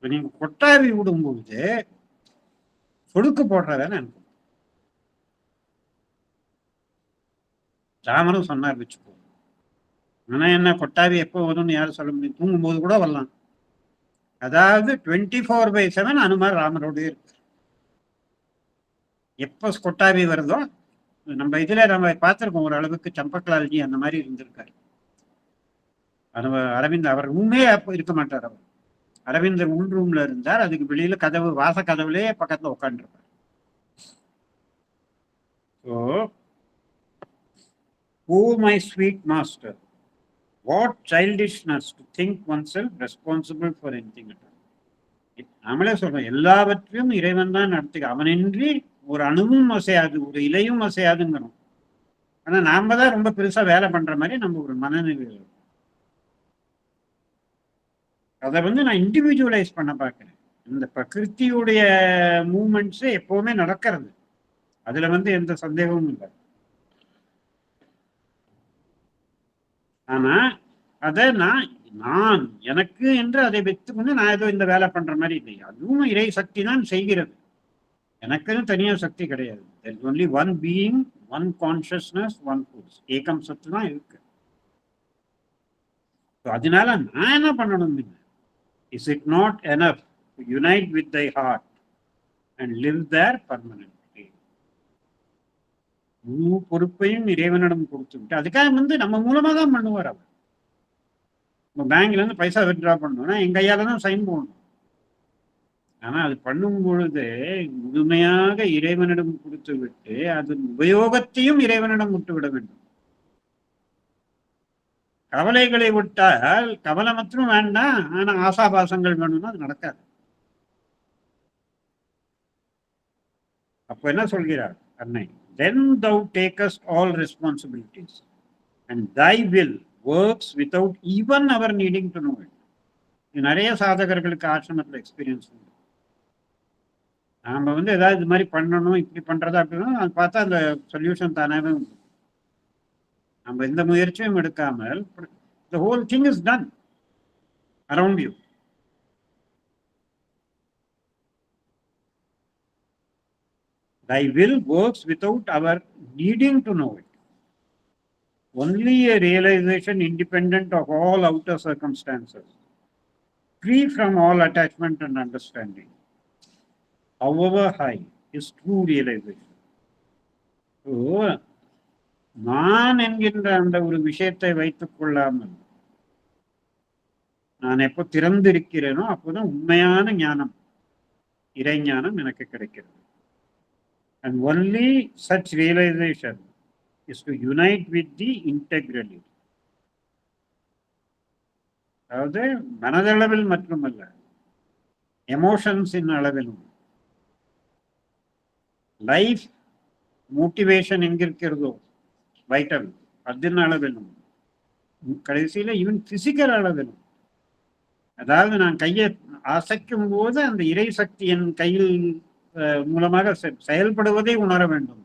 நீங்க கொட்டாவி விடும்போது சொடுக்கு போடுறதானே எனக்கு. ராமரும் சொன்னார், வச்சுக்கோ. ஆனா என்ன, கொட்டாவி எப்போ வரும்னு யாரும் சொல்ல முடியும், தூங்கும்போது கூட வரலாம். அதாவது 24/7 அனுமார் ராமரோடு இருக்கு. எப்போ கொட்டாவி வருதோ, நம்ம இதுல நம்ம பார்த்திருக்கோம் ஒரு அளவுக்கு, சம்பக்லால்ஜி அந்த மாதிரி இருந்திருக்காரு. அரவிந்த் அவர் ரூமே அப்போ இருக்க மாட்டார். அவர் அரவிந்தர் உள் ரூம்ல இருந்தார், அதுக்கு வெளியில கதவு வாச கதவுலேயே பக்கத்துல உட்காந்துருப்பார். So oh my sweet master, what childishness to think oneself responsible for anything at all. நாமளே சொல்றோம், எல்லாவற்றையும் இறைவன் தான் நடத்துக்க, அவனின்றி ஒரு அணுவும் அசையாது, ஒரு இலையும் அசையாதுங்கிறோம். ஆனா நாம தான் ரொம்ப பெருசா வேலை பண்ற மாதிரி நம்ம ஒரு மனநிலை. அதை நான் இண்டிவிஜுவலைஸ் பண்ண பார்க்கிறேன். இந்த பிரகிருத்தியுடைய மூமெண்ட்ஸ் எப்பவுமே நடக்கிறது, அதுல எந்த சந்தேகமும் இல்லை. ஆனா அதை நான் எனக்கு என்று அதை வைத்துக்கொண்டு நான் ஏதோ இந்த வேலை பண்ற மாதிரி இல்லை. அதுவும் இறை சக்தி தான் செய்கிறது, எனக்குன்னு தனியா சக்தி கிடையாது. there is only one being, one consciousness, one force. ஏகம் சத்து தான் இருக்கு. அதனால நான் என்ன பண்ணணும்? Is it not enough to unite with thy heart and live there permanently? முழு பொறுப்பையும் இறைவனிடம் கொடுத்து விட்டு, அதுக்காக நம்ம மூலமா தான் பண்ணுவார் அவர். நம்ம பேங்க்ல இருந்து பைசா வித்ட்ரா பண்ணணும்னா என் கையால தான் சைன் போடணும். ஆனா அது பண்ணும் பொழுது முழுமையாக இறைவனிடம் கொடுத்து விட்டு அதன் உபயோகத்தையும் இறைவனிடம் விட்டு விட வேண்டும். கவலைகளை விட்டால் கவலை மாத்திரம் வேண்டாம், ஆனா ஆசாபாசங்கள் வேணும்னா அது நடக்காது. அப்ப என்ன சொல்கிறார் அன்னை? Then thou takest all responsibilities and thy will works without even our needing to know it. இது நிறைய சாதகர்களுக்கு ஆசிரமத்தில் எக்ஸ்பீரியன்ஸ் உண்டு. நாம ஏதாவது இது மாதிரி பண்ணணும், இப்படி பண்றதா அப்படின்னா அது பார்த்தா அந்த சொல்யூஷன் தானாவே உண்டு. நம்ம எந்த முயற்சியும் எடுக்காமல் the whole thing is done around you. Thy will works without our needing to know it. Only a realization independent of all outer circumstances, free from all attachment and understanding, however high, is true realization. So, நான் என்கின்ற அந்த ஒரு விஷயத்தை வைத்துக் கொள்ளாமல் நான் எப்போ திறந்திருக்கிறேனோ அப்போதான் உண்மையான ஞானம், இறை ஞானம் எனக்கு கிடைக்கிறது. And only such realization is to unite with the integrality. அதாவது மனதளவில் மட்டுமல்ல, எமோஷன்ஸின் அளவிலும், லைஃப் மோட்டிவேஷன் எங்கிருக்கிறதோ வைட்டல் அதன் அளவிலும், கடைசியில ஈவன் பிசிக்கல் அளவிலும், அதாவது நான் கையை அசைக்கும் போது அந்த இறை சக்தி என் கையில் மூலமாக செயல்படுவதை உணர வேண்டும்.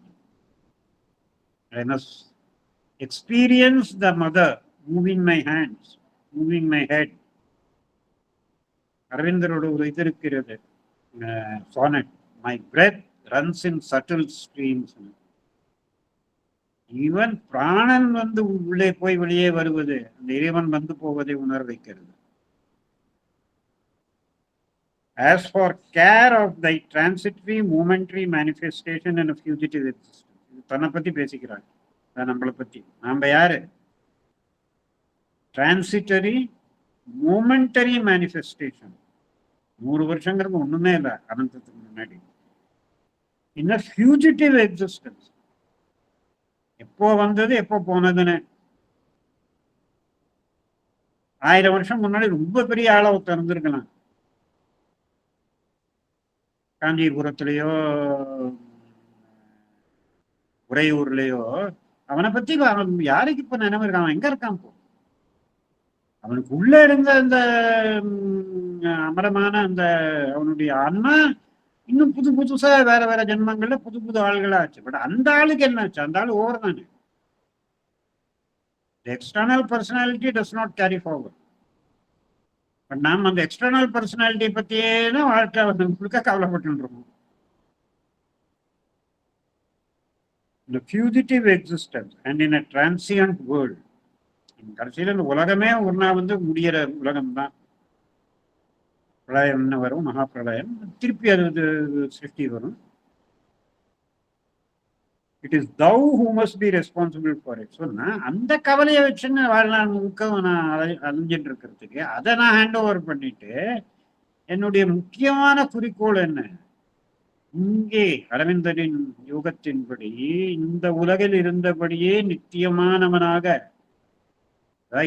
I must experience the mother moving my hands, moving my head. அரவிந்தரோட ஒரு இது இருக்கிறது, sonnet, my breath runs in subtle streams. Even பிராணன் வந்து உள்ளே போய் வெளியே வருவது, அந்த இறைவன் வந்து போவதை உணர வைக்கிறது. As for care of thy transitory momentary manifestation and a fugitive existence. தன்னை பத்தி பேசிக்கிறாங்க, நம்மளை பத்தி. நாம யாரு? Transitory மோமெண்டரி manifestation. 100 வருஷங்கிறது ஒண்ணுமே இல்லை அனந்தத்துக்கு முன்னாடி. இன்னும் ஃபியூஜிட்டிவ் எக்ஸிஸ்டன்ஸ், எப்போ வந்தது எப்போ போனதுன்னு. 1000 வருஷம் முன்னாடி ரொம்ப பெரிய ஆளா திறந்துருக்கலாம், காஞ்சிபுரத்திலேயோ உறையூர்லயோ. அவனை பத்தி யாருக்கு இப்ப நினைவு இருக்கான்? அவன் எங்க இருக்கான் இப்போ? அவனுக்கு உள்ள இருந்த அந்த அமரமான அந்த அவனுடைய ஆன்மா இன்னும் புது புதுசா வேற வேற ஜென்மங்கள்ல புது புது ஆள்களா ஆச்சு. பட் அந்த ஆளுக்கு என்ன ஆச்சு? அந்த ஆளு ஓவர் தானே. External personality does not carry forward. But நாம் அந்த எக்ஸ்டர்னல் பர்சனாலிட்டியை பத்தியே தான் வாழ்க்கை முழுக்க கவலைப்பட்டு. The fugitive existence and in a transient world. கடைசியில் இந்த உலகமே ஒரு நாள் வந்து முடிகிற உலகம் தான். பிரளயம் வரும், மகா பிரளயம், திருப்பி அது சிருஷ்டி வரும். It is thou who must be responsible for it. சொன்னா அந்த கவலையை வச்சுன்னு வாழ்நாள் முழுக்க நான் அலைஞ்சிட்டு இருக்கிறதுக்கு அதை நான் ஹேண்ட் ஓவர் பண்ணிட்டு என்னுடைய முக்கியமான குறிக்கோள் என்ன? இங்கே அரவிந்தரின் யோகத்தின்படி இந்த உலகில் இருந்தபடியே நித்தியமானவனாக,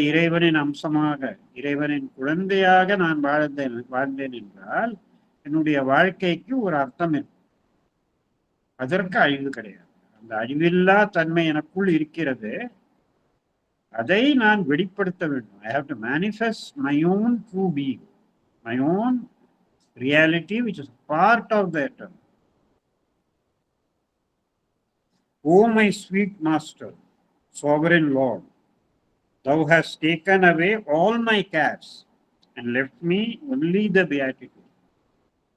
இறைவனின் அம்சமாக, இறைவனின் குழந்தையாக நான் வாழ்ந்தேன் என்றால் என்னுடைய வாழ்க்கைக்கு ஒரு அர்த்தம் இருக்கு. அதற்கு அழிவு கிடையாது. அந்த அழிவில்லா தன்மை எனக்குள் இருக்கிறது, அதை நான் வெளிப்படுத்த வேண்டும். I have to manifest my own true being, my own reality which is part of the eternal. O my sweet master, sovereign Lord, thou hast taken away all my cares and left me only the beatitude.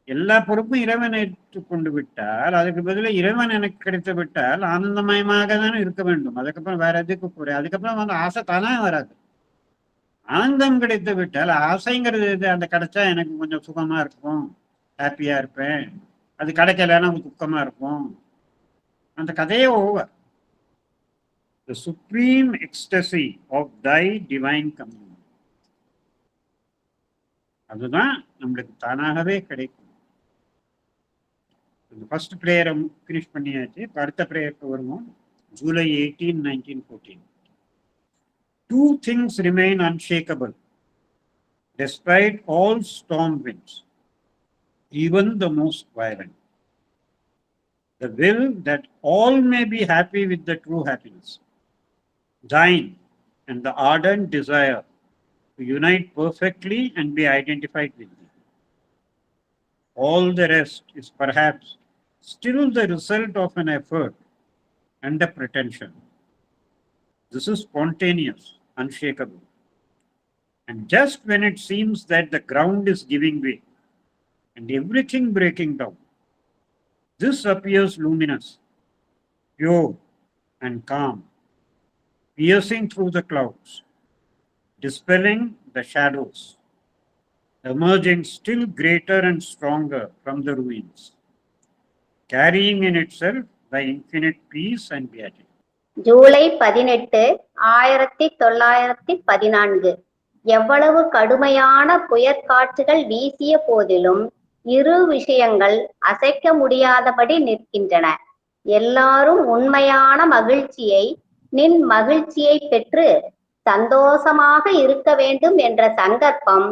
எல்லா பொறுப்பும் இறைவன் ஏற்றுக்கொண்டு விட்டால், அதுக்கு பதிலாக இறைவன் எனக்கு கிடைத்து விட்டால் ஆனந்தமயமாக தானே இருக்க வேண்டும். அதுக்கப்புறம் வேற எதுக்கு போறேன்? அதுக்கப்புறம் வந்து ஆசை தானே வராது. ஆனந்தம் கிடைத்து விட்டால் ஆசைங்கிறது அந்த கிடைச்சா எனக்கு கொஞ்சம் சுகமா இருக்கும், ஹாப்பியா இருப்பேன். அது கிடைக்கலன்னா துக்கமா இருக்கும். அந்த கதையே over. The supreme ecstasy of thy divine communion. அதுதான் நம்மளுக்கு தானாகவே கிடைக்கும். ஃபர்ஸ்ட் பிரேயரை ஃபினிஷ் பண்ணியாச்சு. அடுத்த பிரேயருக்கு வருவோம். July 18, 1914. Two things remain unshakable despite all storm winds, even the most violent. The will that all may be happy with the true happiness, thine, and the ardent desire to unite perfectly and be identified with thee. All the rest is perhaps still the result of an effort and a pretension. This is spontaneous, unshakable. And just when it seems that the ground is giving way and everything breaking down, this appears luminous, pure, and calm, piercing through the clouds, dispelling the shadows, emerging still greater and stronger from the ruins, carrying in itself the infinite peace and beatitude. July 18, 1914. எவ்வளவு கடுமையான புயற்காற்றுகள் வீசிய போதிலும் இரு விஷயங்கள் அசைக்க முடியாதபடி நிற்கின்றன. எல்லாரும் உண்மையான மகிழ்ச்சியை, நின் மகிழ்ச்சியை பெற்று சந்தோஷமாக இருக்க வேண்டும் என்ற சங்கற்பம்,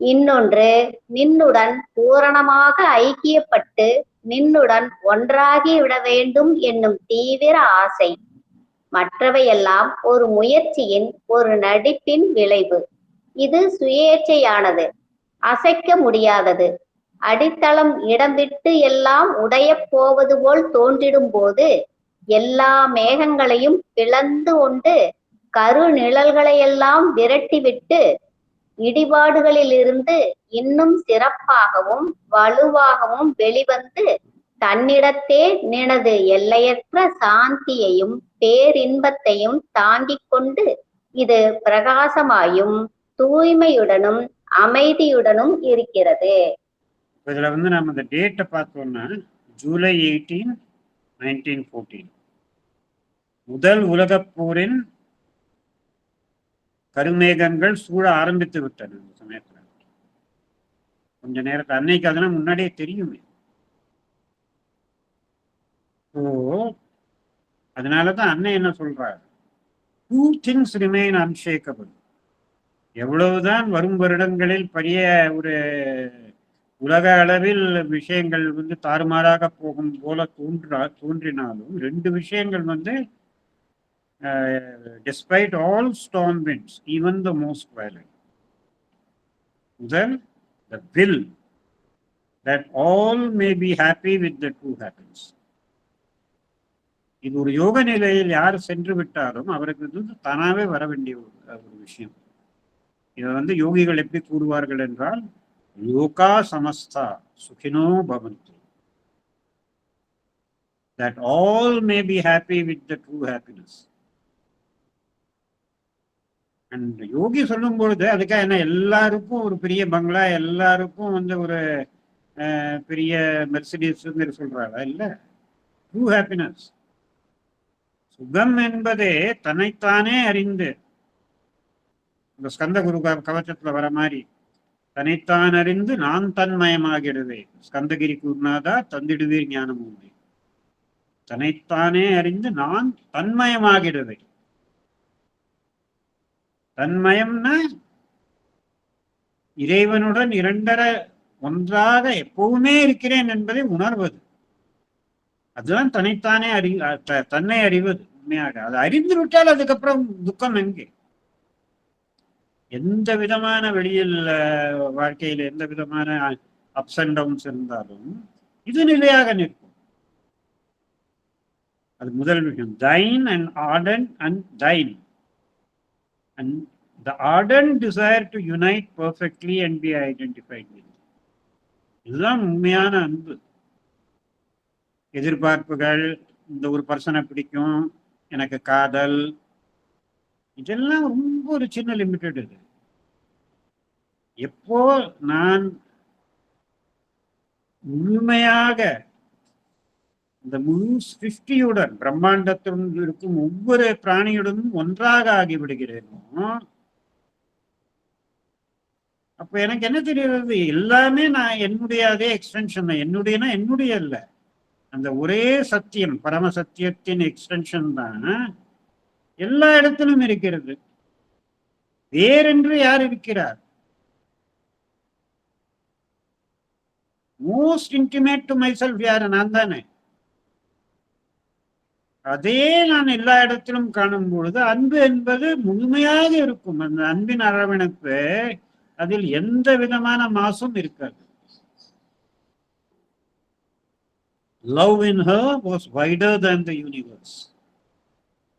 இன்னொன்று நின்னுடன் பூரணமாக ஐக்கியப்பட்டு நின்னுடன் ஒன்றாகிவிட வேண்டும் என்னும் தீவிர ஆசை. மற்றவையெல்லாம் ஒரு முயற்சியின், ஒரு நடிப்பின் விளைவு. இது சுயேச்சையானது, அசைக்க முடியாதது. அடித்தளம் இடம் விட்டு எல்லாம் உடையப் போவது போல் தோன்றிடும் போது எல்லா மேகங்களையும் பிளந்து கொண்டு கருநிழல்களையெல்லாம் விரட்டிவிட்டு இடிபாடுகளிலிருந்து இன்னும் சிறப்பாகவும் வலுவாகவும் வெளிவந்து தன்னிடத்தே நினது எல்லையற்ற சாந்தியையும் பேரின்பத்தையும் தாங்கிக் கொண்டு இது பிரகாசமாயும் தூய்மையுடனும் அமைதியுடனும் இருக்கிறது. இதுல நம்ம இந்த டேட்டை பார்த்தோம்னா ஜூலை 18, 1914 முதல் உலகப் போரின் கருமேகங்கள் சூழ ஆரம்பித்து விட்டன. அந்த சமயத்துல கொஞ்ச நேரத்தில் அன்னைக்கு அதெல்லாம் முன்னாடியே தெரியுமே. அதனாலதான் அண்ணன் என்ன சொல்றாரு, 2 things remain unshakable. எவ்வளவுதான் வரும் வருடங்களில் பெரிய ஒரு உலக அளவில் விஷயங்கள் தாறுமாறாக போகும் போல தோன்றினாலும் 2 விஷயங்கள் despite all storm winds, even the most violent. Then the will that all may be happy with the true happiness. இது ஒரு யோக நிலையில் யார் சென்று விட்டாலும் அவருக்கு தானாவே வர வேண்டிய ஒரு விஷயம். இதை யோகிகள் எப்படி கூறுவார்கள் என்றால், லோகா சமஸ்தா சுகினோ பவந்து, that all may be happy with the true happiness. And yogi சொல்லும் பொழுது அதுக்காக என்ன எல்லாருக்கும் ஒரு பெரிய பங்களா, எல்லாருக்கும் ஒரு பெரிய மெர்சிடிஸ் சொல்றாரா? இல்ல, ட்ரூ ஹாப்பினஸ், சுகம் என்பதே தன்னைத்தானே அறிந்து, இந்த ஸ்கந்த குரு கவச்சத்துல வர மாதிரி தன்னைத்தான் அறிந்து நான் தன்மயமாகிடுவே. ஸ்கந்தகிரி குருநாதா தந்திடுவீர் ஞானம் உண்டு. தன்னைத்தானே அறிந்து நான் தன்மயமாகிடுவே. தன்மயம்னா இறைவனுடன் இரண்டரை ஒன்றாக எப்பவுமே இருக்கிறேன் என்பதை உணர்வது. அதுதான் தன்னைத்தானே தன்னை அறிவது. உண்மையாக அதை அறிந்து விட்டால் அதுக்கப்புறம் துக்கம் எங்கே? எந்த விதமான வெளியில் வாழ்க்கையில் எந்த விதமான அப்ஸ் அண்ட் டவுன்ஸ் இருந்தாலும் இது நிலையாக நிற்கும். அது முதல் விஷயம். thine and ardent and thine, and the ardent desire to unite perfectly and be identified with. இதுதான் உண்மையான அன்பு. எதிர்பார்ப்புகள், இந்த ஒரு பர்சனை பிடிக்கும், எனக்கு காதல், இதெல்லாம் ரொம்ப ஒரு சின்ன லிமிட்டட். இது எப்போ நான் முழுமையாக இந்த முழு சிருஷ்டியுடன், பிரம்மாண்டத்துடன் இருக்கும் ஒவ்வொரு பிராணியுடனும் ஒன்றாக ஆகிவிடுகிறேனோ, அப்ப எனக்கு என்ன தெரிகிறது? எல்லாமே நான் என்னுடைய அதே எக்ஸ்டென்ஷன் தான். என்னுடையனா என்னுடைய அல்ல, அந்த ஒரே சத்தியம், பரம சத்தியத்தின் எக்ஸ்டென்ஷன் தான் எல்லா இடத்திலும் இருக்கிறது. வேறென்று யார் இருக்கிறார்? Most intimate to my self யாரு? நான் தானே. அதே நான் எல்லா இடத்திலும் காணும் பொழுது அன்பு என்பது முழுமையாக இருக்கும். அந்த அன்பின் அரவணைப்பு, அதில் எந்த விதமான மாசும் இருக்காது. Love in her was wider than the universe.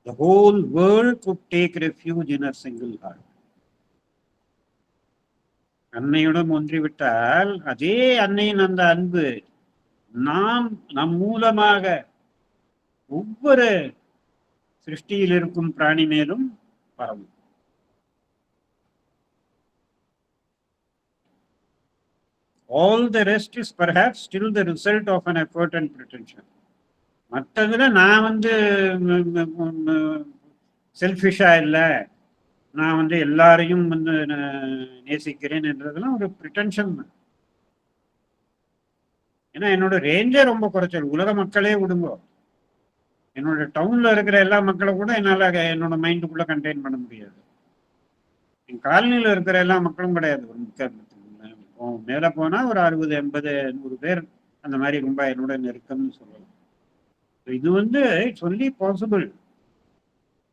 The whole world could take refuge in her single heart. அன்னையுடன் ஒன்றிவிட்டால் அதே அன்னையின் அந்த அன்பு நம் மூலமாக ஒவ்வொரு சிருஷ்டியில் இருக்கும் பிராணி மேலும் பரவும். All the rest is perhaps still the result of an effort and pretension. மற்றதுல நான் செல்ஃபிஷா இல்லை, நான் வந்து எல்லாரையும் வந்து நேசிக்கிறேன் என்றதெல்லாம் ஒரு பிரிட்டன்ஷன் தான். ஏன்னா என்னோட ரேஞ்சே ரொம்ப குறைச்சல். உலக மக்களே விடுங்கோ, என்னோட டவுன்ல இருக்கிற எல்லா மக்களை கூட என்னால என்னோட மைண்டுக்குள்ள கண்டெயின் பண்ண முடியாது. என் காலனியில இருக்கிற எல்லா மக்களும் கிடையாது. ஒரு மேல போனா ஒரு 60, 80, 100 பேர் அந்த மாதிரி ரொம்ப என்னோட நெருக்கம்னு சொல்லலாம். இது வந்து it's only possible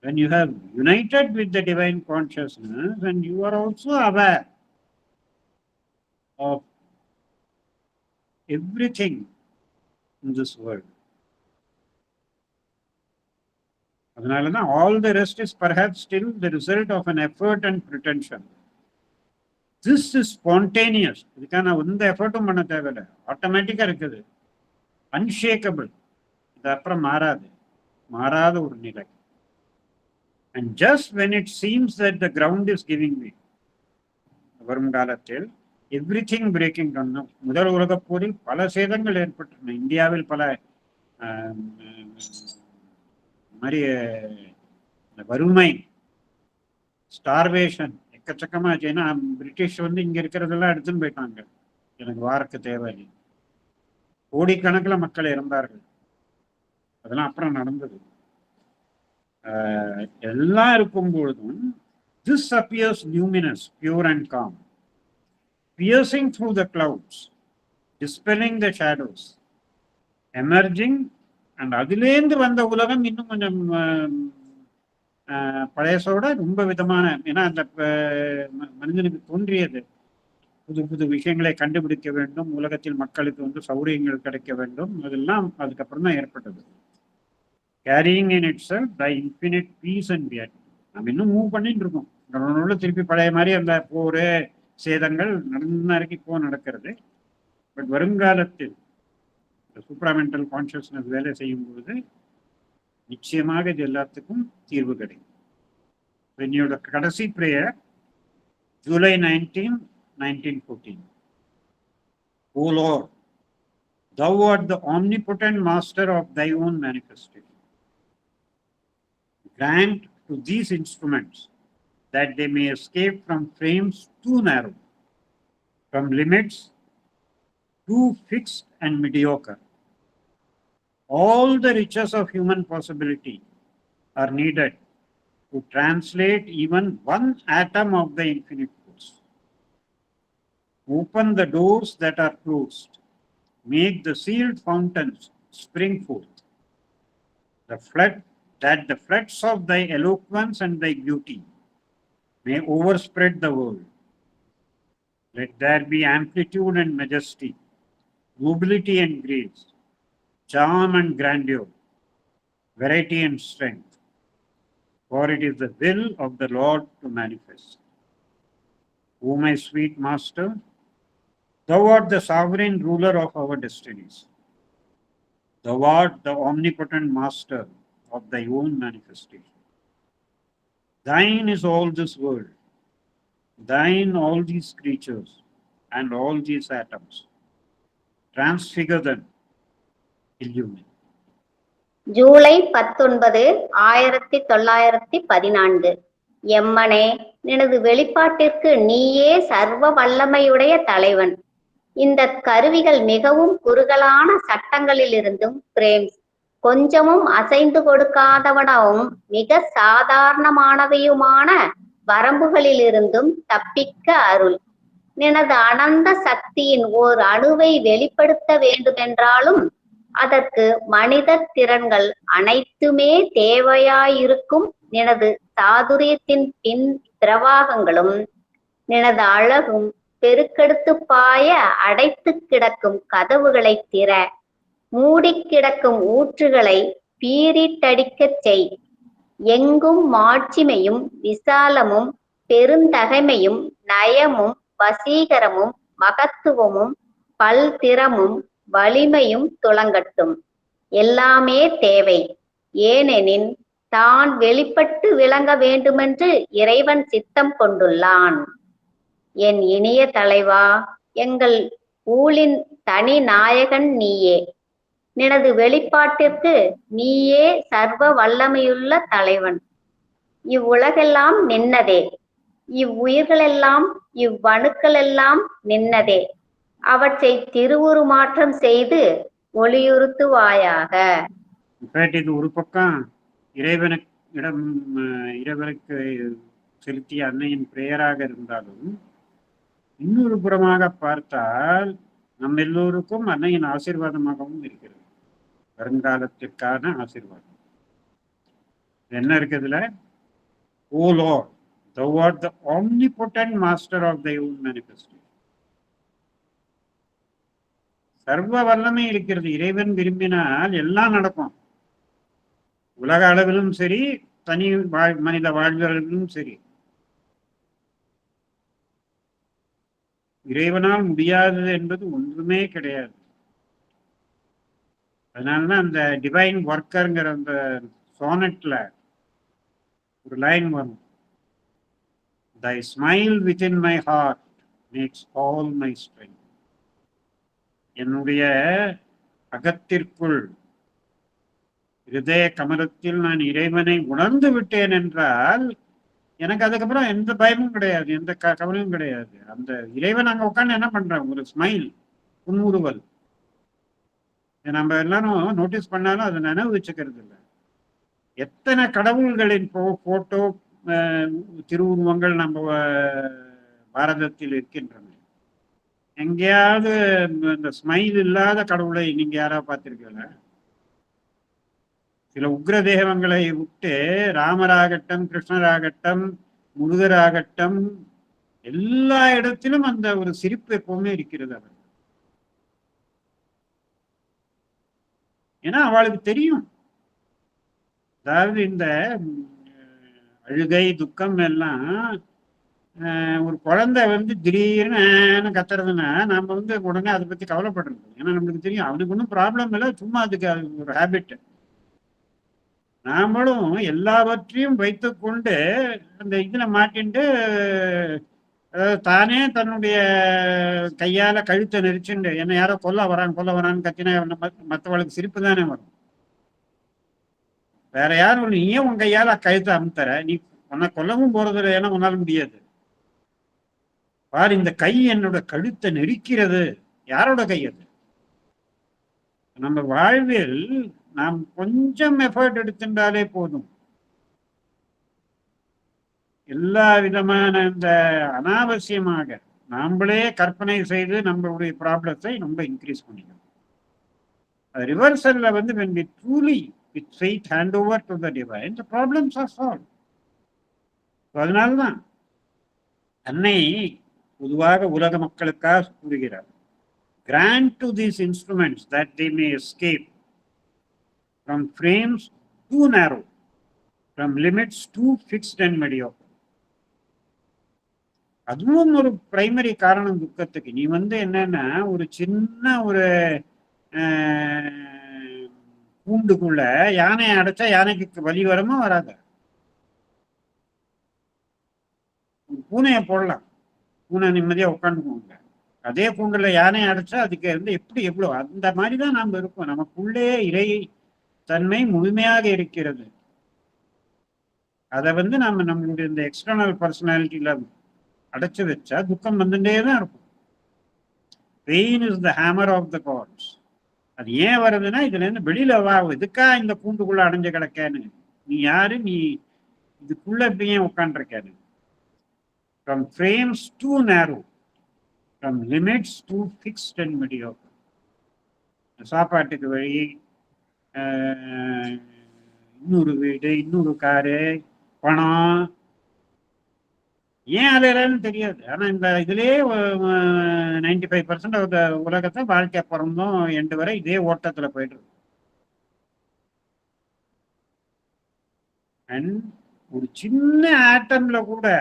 when you have united with the divine consciousness and you are also aware of everything in this world. அதனாலதான் all the rest is perhaps still the result of an effort and pretension. This is spontaneous. இதுக்கான எந்த எஃபர்ட்டும் பண்ண தேவையில்லை, ஆட்டோமேட்டிக்கா இருக்குது, unshakeable. இது அப்புறம் மாறாத ஒரு நிலை. And just when it seems that the ground is giving way, வரும் காலத்தில் எவ்ரிதிங் பிரேக்கிங் டவுன். முதல் உலகப் போரில் பல சேதங்கள் ஏற்பட்டன. இந்தியாவில் பல மாதிரி வறுமை, ஸ்டார்வேஷன் எக்கச்சக்கமாச்சு. ஏன்னா பிரிட்டிஷ் வந்து இங்க இருக்கிறதெல்லாம் எடுத்துன்னு போயிட்டாங்க, எனக்கு வாரக்கு தேவையில்லை. கோடிக்கணக்கில் மக்கள் இறந்தார்கள். அதெல்லாம் அப்புறம் நடந்தது. எல்லாம் இருக்கும் பொழுதும் this appears luminous, pure and calm, piercing through the clouds, dispelling the shadows, emerging. And அதிலேந்து வந்த உலகம் இன்னும் கொஞ்சம் பழையசோட ரொம்ப விதமான, ஏன்னா அந்த மனிதனுக்கு தோன்றியது புது புது விஷயங்களை கண்டுபிடிக்க வேண்டும், உலகத்தில் மக்களுக்கு வந்து சௌகரியங்கள் கிடைக்க வேண்டும், அதெல்லாம் அதுக்கப்புறம் தான் ஏற்பட்டது. Carrying in itself the infinite peace and purity. நம்ம இன்னும் மூவ் பண்ணிட்டு இருக்கோம். திருப்பி பழைய மாதிரி அந்த போர் சேதங்கள் நடந்தாருக்கு இப்போ நடக்கிறது. பட் வருங்காலத்தில் சூப்ராமெண்டல் கான்சியஸ்னஸ் வேலை செய்யும் பொழுது நிச்சயமாக இது எல்லாத்துக்கும் தீர்வு கிடைக்கும். என்னோட கடைசி prayer July 19, 1914. O Lord, thou art the omnipotent master of thy own manifestation. Grant to these instruments that they may escape from frames too narrow, from limits too fixed and mediocre. All the riches of human possibility are needed to translate even one atom of the infinite force. Open the doors that are closed, make the sealed fountains spring forth. That the floods of thy eloquence and thy beauty may overspread the world. Let there be amplitude and majesty, nobility and grace, charm and grandeur, variety and strength, for it is the will of the Lord to manifest. O my sweet Master, thou art the sovereign ruler of our destinies. Thou art the omnipotent master of thy own manifestation. Thine is all this world, thine all these creatures and all these atoms. Transfigure them. July 19, 1914. எம்மனே, நினது வெளிப்பாட்டிற்கு நீயே சர்வ வல்லமையுடைய தலைவன். இந்த கருவிகள் மிகவும் குறுகலான சட்டங்களிலிருந்தும் frames கொஞ்சமும் அசைந்து கொடுக்காதவனவும் மிக சாதாரணமானவையுமான வரம்புகளிலிருந்தும் தப்பிக்க அருள். நினது அனந்த சக்தியின் ஓர் அணுவை வெளிப்படுத்த வேண்டுமென்றாலும் அதற்கு மனித திறன்கள் அனைத்துமே தேவையாயிருக்கும். நினது சாதுரியத்தின் பின் பிரவாகங்களும் நினது அழகும் பெருக்கெடுத்து பாய அடைத்து கிடக்கும் கதவுகளை திற, மூடி கிடக்கும் ஊற்றுகளை பீரிட்டடிக்கச் செய். எங்கும் மாட்சிமையும் விசாலமும் பெருந்தகைமையும் நயமும் வசீகரமும் மகத்துவமும் பல்திறமும் வலிமையும் துளங்கட்டும். எல்லாமே தேவை. ஏனெனில் தான் வெளிப்பட்டு விளங்க வேண்டுமென்று இறைவன் சித்தம் கொண்டுள்ளான். என் இனிய தலைவா, எங்கள் ஊழின் தனி நாயகன் நீயே. நினது வெளிப்பாட்டிற்கு நீயே சர்வ வல்லமையுள்ள தலைவன். இவ்வுலகெல்லாம் நின்னதே, இவ்வுயிர்களெல்லாம் இவ்வணுக்களெல்லாம் நின்னதே, அவற்றை திருவுருமாற்றம் செய்து ஒளியுறுத்துவாயாக. இது ஒரு பக்கம் இறைவனுக்கு செலுத்திய அன்னையின் பெயராக இருந்தாலும், இன்னொரு புறமாக பார்த்தால் நம் எல்லோருக்கும் அன்னையின் ஆசீர்வாதமாகவும் இருக்கிறது. வருங்காலத்திற்கான ஆசீர்வாதம் என்ன இருக்குதுல? ஓ Lord, thou art the omnipotent master of thy own manifestation. சர்வ வல்லமை இருக்கிறது. இறைவன் விரும்பினால் எல்லாம் நடக்கும். உலக அளவிலும் சரி, தனி மனித வாழ்விலும் சரி. இறைவனால் முடியாதது என்பது ஒன்றுமே கிடையாது. அதனாலதான் அந்த டிவைன் ஒர்க்கர்ங்கிற அந்த சோனட்ல ஒரு லைன் வரும், thy smile within my heart makes all my strength. என்னுடைய அகத்திற்குள் இருதய கமலத்தில் நான் இறைவனை உணர்ந்து விட்டேன் என்றால் எனக்கு அதுக்கப்புறம் எந்த பயமும் கிடையாது, எந்த கவலையும் கிடையாது. அந்த இறைவன் அங்க உட்காந்து என்ன பண்றான்? ஒரு ஸ்மைல், புன்முறுவல். நம்ம எல்லாரும் நோட்டீஸ் பண்ணாலும் அதை நினைவு வச்சுக்கிறது இல்லை. எத்தனை கடவுள்களின் போட்டோ திருவுருவங்கள் நம்ம பாரதத்தில் இருக்கின்றன. எங்கேயாவது இந்த ஸ்மைல் இல்லாத கடவுளை நீங்க யாராவது பார்த்திருக்கீங்களா? சில உக்ர தேவங்களை விட்டு ராமராகட்டும், கிருஷ்ணராகட்டும், முருகராகட்டும், எல்லா இடத்திலும் அந்த ஒரு சிரிப்பு எப்பவுமே இருக்கிறது. அவர் ஏன்னா அவளுக்கு தெரியும், அதாவது இந்த அழுகை துக்கம் எல்லாம் ஒரு குழந்தை திடீர்னு கத்துறதுன்னா நம்ம உடனே அதை பத்தி கவலைப்படுறது. ஏன்னா நம்மளுக்கு தெரியும் அவனுக்கு ஒன்றும் ப்ராப்ளம் இல்லை, சும்மா அதுக்கு ஒரு ஹேபிட். நாமளும் எல்லாவற்றையும் வைத்து கொண்டு அந்த இதுல மாட்டின்ட்டு தானே தன்னுடைய கையால கழுத்தை நெரிச்சுண்டு என்ன யாரோ கொல்ல வரான்னு கத்தினா மற்றவளுக்கு சிரிப்பு தானே வரும். வேற யாரும் நீயே உன் கையால கழுத்தை அமுத்தற, நீ உன்னை கொல்லவும் போறது இல்லை, ஏன்னா உன்னால முடியாது. பாரு, இந்த கை என்னோட கழுத்தை நெரிக்கிறது. யாரோட கை அது? நம்ம வாழ்வில் நாம் கொஞ்சம் எஃபர்ட் எடுத்துட்டாலே போதும், எல்லா விதமான இந்த அனாவசியமாக நாமளே கற்பனை செய்து நம்மளுடைய ப்ராப்ளத்தை ரொம்ப இன்க்ரீஸ் பண்ணிக்கணும். ரிவர்சல்ல when we truly with faith hand over to the divine, the problems are solved. அதனால்தான் அன்னை பொதுவாக உலக மக்களுக்காக கூறுகிறார், grant to these instruments that they may escape from frames too narrow, from limits too fixed and mediocre. அதுவும் ஒரு primary காரணம் துக்கத்துக்கு. நீ என்னன்னா ஒரு சின்ன ஒரு கூண்டுக்குள்ள யானையை அடைச்சா யானைக்கு வலி வரமா வராத? பூனையை போடலாம், பூனை நிம்மதியா உட்காந்துக்குவாங்க. அதே கூண்டுல யானையை அடைச்சா அதுக்கு எப்படி எவ்வளவு அந்த மாதிரிதான் நாம இருக்கோம். நமக்குள்ளே இறை தன்மை முழுமையாக இருக்கிறது. அதை நாம நம்மளுடைய இந்த எக்ஸ்டர்னல் பர்சனாலிட்டியில அடைச்சு வச்சா துக்கம் வந்துட்டே தான் இருக்கும். Pain is the hammer of the gods. அது ஏன் வருதுன்னா இதுல இருந்து வெளியில வா, இதுக்கா இந்த கூண்டுக்குள்ள அடைஞ்சு கிடக்கேன்னு, நீ யாரு, நீ இதுக்குள்ள இப்படி ஏன் உட்காந்துருக்கேன்னு. From frames too narrow, from limits too fixed and mediocre. சாப்பாட்டுக்கு வழி, இன்னொரு வீடு, இன்னொரு காரு, பணம், ஏன் அலையலன்னு தெரியாது. ஆனா இந்த இதுலயே 95% உலகத்தை வாழ்க்கை பிறந்தோம் எண்டு வரை இதே ஓட்டத்துல போயிட்டு இருக்கு. அண்ட் ஒரு சின்ன ஆட்டம்ல கூட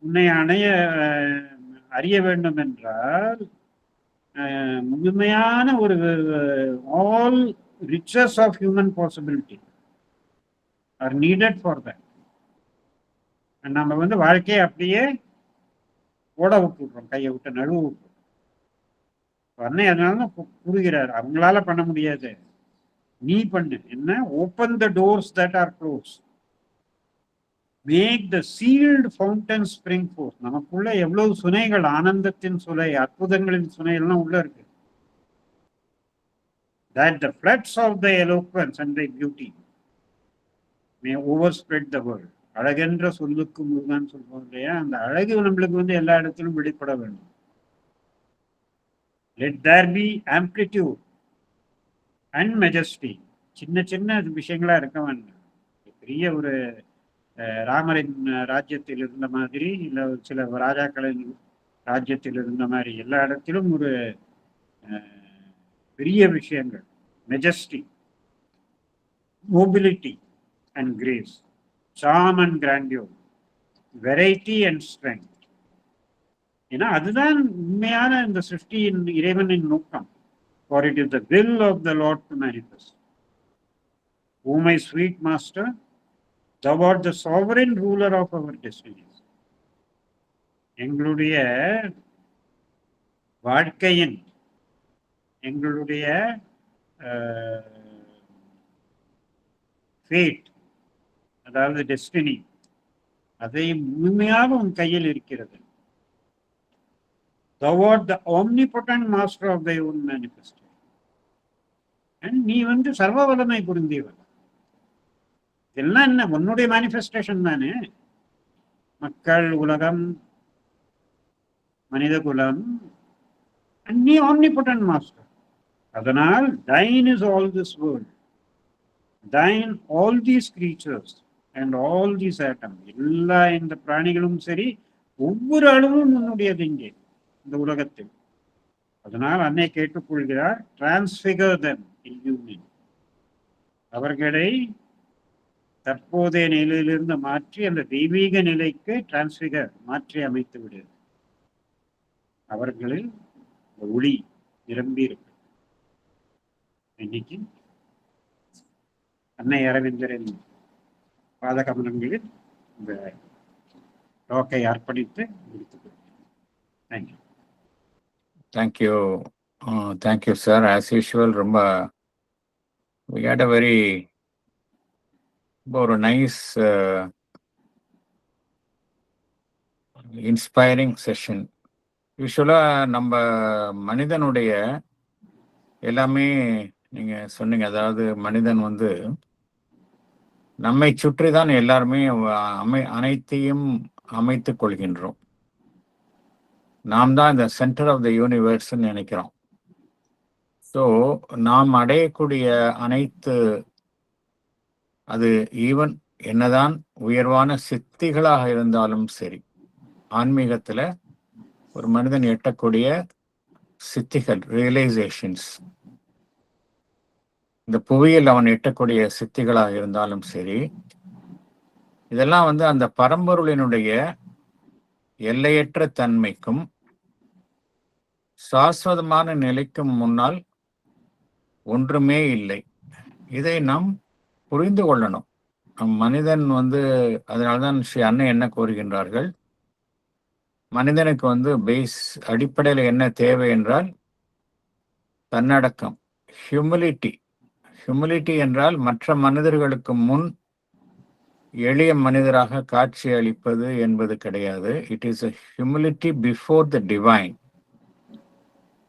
உன்னை அறிய வேண்டும் என்றால் முழுமையான ஒரு all riches of human possibility are needed for that. நம்ம வாழ்க்கையை அப்படியே ஓட விட்டுடுறோம், கையை விட்டு நழுவு விட்டுறோம். அன்னை அதனாலதான் கூறுகிறார், அவங்களால பண்ண முடியாது, நீ பண்ணு. என்ன? Open the doors that are close. Make the sealed fountain spring forth. நமக்குள்ள எவ்வளவு சுனைகள், ஆனந்தத்தின் சுனை, அற்புதங்களின் சுனை எல்லாம் உள்ள இருக்கு. That the floods of the eloquence and the beauty may overspread the world. அழகென்ற சொல்லுக்கு முருகன் சொல்றோம் இல்லையா, அந்த அழகு நம்மளுக்கு வந்து எல்லா இடத்திலும் வெளிப்பட வேண்டும். Let there be amplitude and majesty. சின்ன சின்ன விஷயங்களா இருக்க வேண்டாம். பெரிய ஒரு ராமரின் ராஜ்யத்தில் இருந்த மாதிரி, இல்லை சில ராஜாக்களின் ராஜ்யத்தில் இருந்த மாதிரி, எல்லா இடத்திலும் ஒரு பெரிய விஷயங்கள், majesty, nobility and grace, charm and grandeur, variety and strength. ஏன்னா அதுதான் உண்மையான இந்த சிருஷ்டியின் இறைவனின் நோக்கம். For it is the will of the Lord to manifest. O my sweet master, thou art the sovereign ruler of our destinies. எங்களுடைய வாழ்க்கையின், எங்களுடைய fat, அதாவது டெஸ்டினி, அதை முழுமையாக உன் கையில் இருக்கிறது. Thou art the omnipotent master of thy own manifestation. And நீ வந்து சர்வ வல்லமை புரிந்தவன். இதெல்லாம் என்ன, உன்னுடைய மேனிஃபெஸ்டேஷன் தானே. மக்கள், உலகம், மனித குலம், நீ omnipotent master. அதனால் thine is all this world, thine all these creatures and all these atoms. எல்லா இந்த பிராணிகளும் சரி, ஒவ்வொரு அணுவும் உன்னுடையது இங்கே இந்த உலகத்தில். அதனால் அன்னை கேட்டுக்கொள்கிறார், டிரான்ஸ்பிகர் them, illumine. அவர்களை தற்போதைய நிலையிலிருந்து மாற்றி அந்த தெய்வீக நிலைக்கு டிரான்ஸ்பிகர், மாற்றி அமைத்து விடு. அவர்களில் ஒளி நிரம்பி இருக்கு. இன்னைக்கு அன்னை அரவிந்தரின் பாதகமலங்களில் இந்த டோக்கை அர்ப்பணித்து முடித்துக் கொள்கிறேன். Thank you. Thank you, sir. As usual, we had a very nice, inspiring session. யூஸ்வலா நம்ம மனிதனுடைய எல்லாமே நீங்க சொன்னீங்க. அதாவது மனிதன் வந்து நம்மை சுற்றி தான் எல்லாருமே அனைத்தையும் அமைத்துக் கொள்கின்றோம். நாம் தான் இந்த சென்டர் ஆஃப் த யூனிவர்ஸ் நினைக்கிறோம். ஸோ நாம் அடையக்கூடிய அனைத்து, அது ஈவன் என்னதான் உயர்வான சித்திகளாக இருந்தாலும் சரி, ஆன்மீகத்துல ஒரு மனிதன் எட்டக்கூடிய சித்திகள், ரியலைசேஷன்ஸ், இந்த புவியில் அவன் எட்டக்கூடிய சித்திகளாக இருந்தாலும் சரி, இதெல்லாம் வந்து அந்த பரம்பொருளினுடைய எல்லையற்ற தன்மைக்கும் சாஸ்வதமான நிலைக்கும் முன்னால் ஒன்றுமே இல்லை. இதை நாம் புரிந்து கொள்ளணும். மனிதன் வந்து, அதனால்தான் ஸ்ரீ அன்னை என்ன கூறுகின்றார்கள், மனிதனுக்கு வந்து பேஸ் அடிப்படையில் என்ன தேவை என்றால் தன்னடக்கம், ஹியூமிலிட்டி. ஹியூமிலிட்டி என்றால் மற்ற மனிதர்களுக்கு முன் எளிய மனிதராக காட்சி அளிப்பது என்பது கிடையாது. It is a humility before the divine.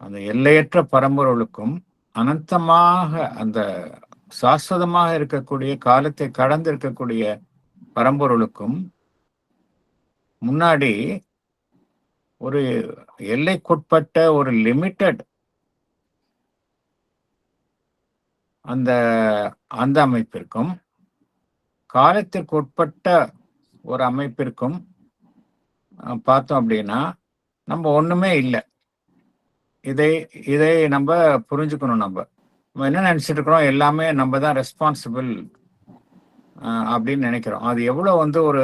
அந்த எல்லையற்ற பரம்பொருளுக்கும் அனந்தமாக, அந்த சாஸ்வதமாக இருக்கக்கூடிய, காலத்தை கடந்து இருக்கக்கூடிய பரம்பொருளுக்கும் முன்னாடி ஒரு எல்லைக்குட்பட்ட, ஒரு லிமிட்டட் அந்த அமைப்பிற்கும், காலத்திற்கு உட்பட்ட ஒரு அமைப்பிற்கும் பார்த்தோம் அப்படின்னா நம்ம ஒண்ணுமே இல்லை. இதை நம்ம புரிஞ்சுக்கணும். நம்ம என்ன நினைச்சிட்டு இருக்கிறோம், எல்லாமே நம்ம தான் ரெஸ்பான்சிபிள் அப்படின்னு நினைக்கிறோம். அது எவ்வளவு வந்து ஒரு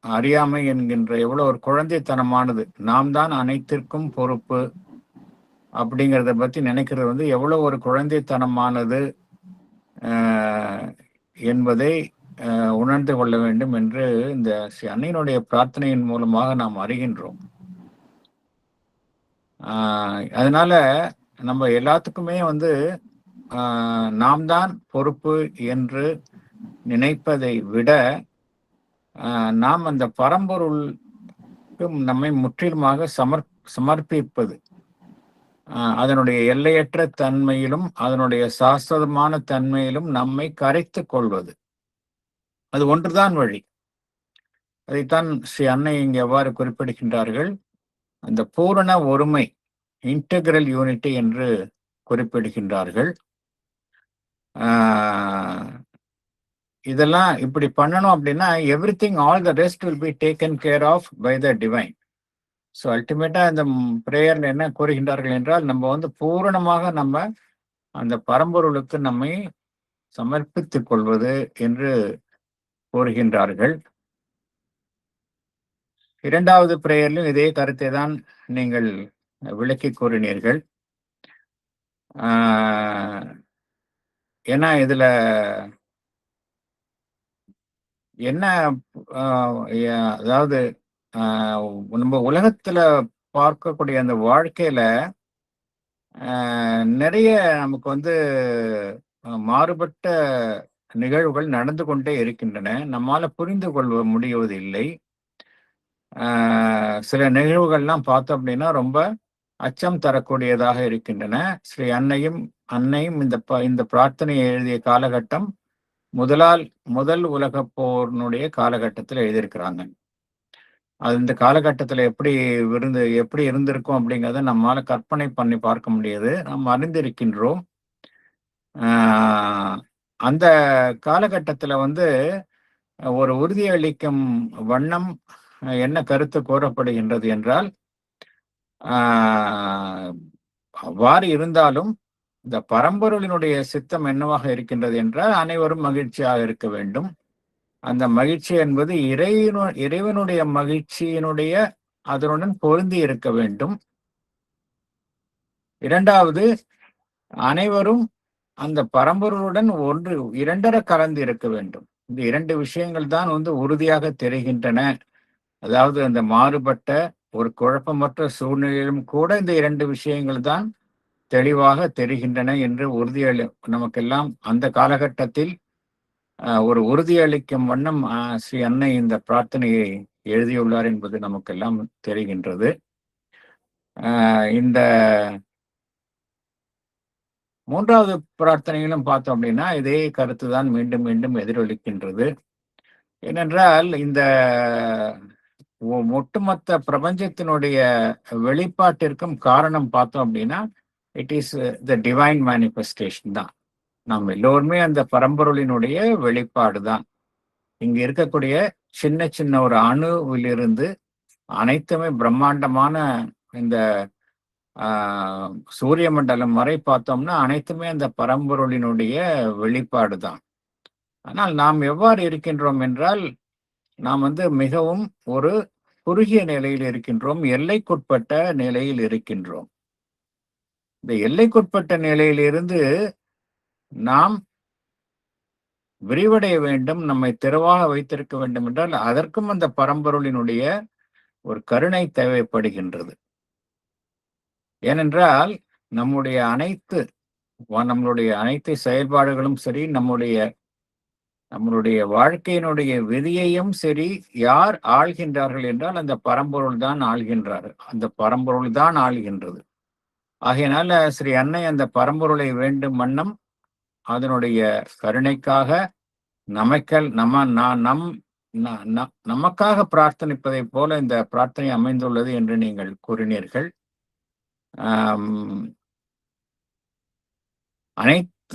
அறியாமை என்கின்ற, எவ்வளவு ஒரு குழந்தைத்தனமானது. நாம் தான் அனைத்திற்கும் பொறுப்பு அப்படிங்கிறத பத்தி நினைக்கிறது வந்து எவ்வளவு ஒரு குழந்தைத்தனமானது என்பதை உணர்ந்து கொள்ள வேண்டும் என்று இந்த அன்னையினுடைய பிரார்த்தனையின் மூலமாக நாம் அறிகின்றோம். அதனால நம்ம எல்லாத்துக்குமே வந்து நாம் தான் பொறுப்பு என்று நினைப்பதை விட, நாம் அந்த பரம்பொருளுக்கு நம்மை முற்றிலுமாக சமர்ப்பிப்பது, அதனுடைய எல்லையற்ற தன்மையிலும் அதனுடைய சாஸ்வதமான தன்மையிலும் நம்மை கரைத்துக் கொள்வது, அது ஒன்றுதான் வழி. அதைத்தான் ஸ்ரீ அன்னை இங்கே எவ்வாறு குறிப்பிடுகின்றார்கள், அந்த பூரண ஒருமை, இன்டெகிரல் யூனிட்டி என்று குறிப்பிடுகின்றார்கள். இதெல்லாம் இப்படி பண்ணணும் அப்படின்னா everything, all the rest will be taken care of by the divine. So அல்டிமேட்டா இந்த பிரேயர்ல என்ன கூறுகின்றார்கள் என்றால், நம்ம வந்து பூரணமாக நம்ம அந்த பரம்பொருளுக்கு நம்மை சமர்ப்பித்துக் கொள்வது என்று கூறுகின்றார்கள். இரண்டாவது பிரேயர்லையும் இதே கருத்தை தான் நீங்கள் விளக்கி கூறினீர்கள். ஏன்னா இதுல என்ன, அதாவது நம்ம உலகத்துல பார்க்கக்கூடிய அந்த வாழ்க்கையில நிறைய நமக்கு வந்து மாறுபட்ட நிகழ்வுகள் நடந்து கொண்டே இருக்கின்றன. நம்மால புரிந்து கொள்ள முடிவதில்லை. சில நிகழ்வுகள்லாம் பார்த்தோம் அப்படின்னா ரொம்ப அச்சம் தரக்கூடியதாக இருக்கின்றன. ஸ்ரீ அன்னையும் இந்த பிரார்த்தனையை எழுதிய காலகட்டம் முதல் உலக போரினுடைய காலகட்டத்தில் எழுதியிருக்கிறாங்க. அது இந்த காலகட்டத்தில் எப்படி இருந்திருக்கும் அப்படிங்கிறத நம்மால கற்பனை பண்ணி பார்க்க முடியாது. நாம் அறிந்திருக்கின்றோம். அந்த காலகட்டத்தில் வந்து ஒரு உறுதியளிக்கும் வண்ணம் என்ன கருத்து கூறப்படுகின்றது என்றால், அவ்வாறு இருந்தாலும் இந்த பரம்பொருளினுடைய சித்தம் என்னவாக இருக்கின்றது என்றால், அனைவரும் மகிழ்ச்சியாக இருக்க வேண்டும். அந்த மகிழ்ச்சி என்பது இறைவனுடைய மகிழ்ச்சியினுடைய அதனுடன் பொருந்தி இருக்க வேண்டும். இரண்டாவது, அனைவரும் அந்த பரம்பொருளுடன் இரண்டர கலந்து இருக்க வேண்டும். இந்த இரண்டு விஷயங்கள் தான் வந்து உறுதியாக தெரிகின்றன. அதாவது அந்த மாறுபட்ட ஒரு குழப்பமற்ற சூழ்நிலையிலும் கூட இந்த இரண்டு விஷயங்கள் தான் தெளிவாக தெரிகின்றன என்று நமக்கெல்லாம் அந்த காலகட்டத்தில் ஒரு உறுதியளிக்கும் வண்ணம் ஸ்ரீ அன்னை இந்த பிரார்த்தனையை எழுதியுள்ளார் என்பது நமக்கெல்லாம் தெரிகின்றது. இந்த மூன்றாவது பிரார்த்தனையிலும் பார்த்தோம் அப்படின்னா இதே கருத்து தான் மீண்டும் மீண்டும் எதிரொலிக்கின்றது. ஏனென்றால் இந்த ஒட்டுமொத்த பிரபஞ்சத்தினுடைய வெளிப்பாட்டிற்கும் காரணம் பார்த்தோம் அப்படின்னா it is the divine manifestation தான். நாம் எல்லோருமே அந்த பரம்பொருளினுடைய வெளிப்பாடு தான். இங்க இருக்கக்கூடிய சின்ன சின்ன ஒரு அணுவிலிருந்து அனைத்துமே பிரம்மாண்டமான இந்த சூரிய மண்டலம் வரை பார்த்தோம்னா அனைத்துமே அந்த பரம்பொருளினுடைய வெளிப்பாடு தான். ஆனால் நாம் எவ்வாறு இருக்கின்றோம் என்றால், நாம் வந்து மிகவும் ஒரு குறுகிய நிலையில் இருக்கின்றோம், எல்லைக்குட்பட்ட நிலையில் இருக்கின்றோம். இந்த எல்லைக்குட்பட்ட நிலையிலிருந்து நாம் விரிவடைய வேண்டும், நம்மை திறவாக வைத்திருக்க வேண்டும் என்றால் அதற்கும் அந்த பரம்பொருளினுடைய ஒரு கருணை தேவைப்படுகின்றது. ஏனென்றால் நம்முடைய அனைத்து செயல்பாடுகளும் சரி, நம்மளுடைய வாழ்க்கையினுடைய விதியையும் சரி யார் ஆள்கின்றார்கள் என்றால் அந்த பரம்பொருள் தான் ஆள்கின்றார், அந்த பரம்பொருள் தான் ஆள்கின்றது. ஆகையினால ஸ்ரீ அன்னை அந்த பரம்பொருளை வேண்டும் வண்ணம் அதனுடைய கருணைக்காக நமக்காக பிரார்த்தனிப்பதை போல இந்த பிரார்த்தனை அமைந்துள்ளது என்று நீங்கள் கூறினீர்கள்.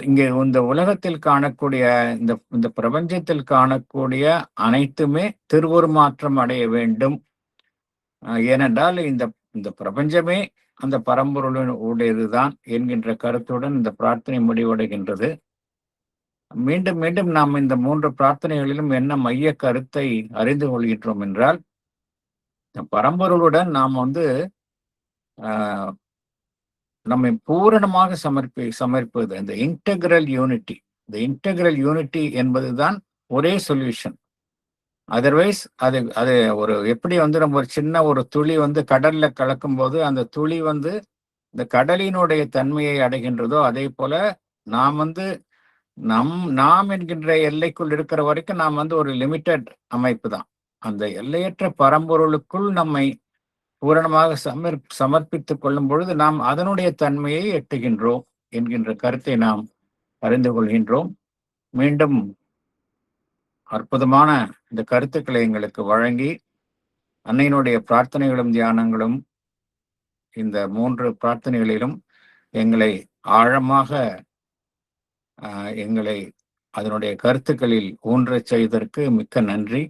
இங்கே இந்த உலகத்தில் காணக்கூடிய இந்த பிரபஞ்சத்தில் காணக்கூடிய அனைத்துமே திருவுருமாற்றம் அடைய வேண்டும். ஏனென்றால் இந்த பிரபஞ்சமே அந்த பரம்பொருளுடையதுதான் என்கின்ற கருத்துடன் இந்த பிரார்த்தனை முடிவடைகின்றது. மீண்டும் மீண்டும் நாம் இந்த 3 பிரார்த்தனைகளிலும் என்ன மைய கருத்தை அறிந்து கொள்கின்றோம் என்றால், பரம்பொருளுடன் நாம் வந்து நம்மை பூரணமாக சமர்ப்பது இந்த இன்டெகிரல் யூனிட்டி. இந்த இன்டெகிரல் யூனிட்டி என்பதுதான் ஒரே சொல்யூஷன். அதர்வைஸ் அது ஒரு எப்படி வந்து நம்ம ஒரு சின்ன ஒரு துளி வந்து கடல்ல கலக்கும் போது அந்த துளி வந்து இந்த கடலினுடைய தன்மையை அடைகின்றதோ, அதே போல நாம் வந்து நாம் என்கின்ற எல்லைக்குள் இருக்கிற வரைக்கும் நாம் வந்து ஒரு லிமிட்டட் அமைப்பு தான். அந்த எல்லையற்ற பரம்பொருளுக்குள் நம்மை பூரணமாக சமர்ப்பித்துக் கொள்ளும் பொழுது நாம் அதனுடைய தன்மையை எட்டுகின்றோம் என்கின்ற கருத்தை நாம் அறிந்து கொள்கின்றோம். மீண்டும் அற்புதமான இந்த கருத்துக்களை எங்களுக்கு வழங்கி அன்னையினுடைய பிரார்த்தனைகளும் தியானங்களும் இந்த 3 பிரார்த்தனைகளிலும் எங்களை ஆழமாக எங்களை அதனுடைய கருத்துக்களில் ஊன்றச் செய்ததற்கு மிக்க நன்றி.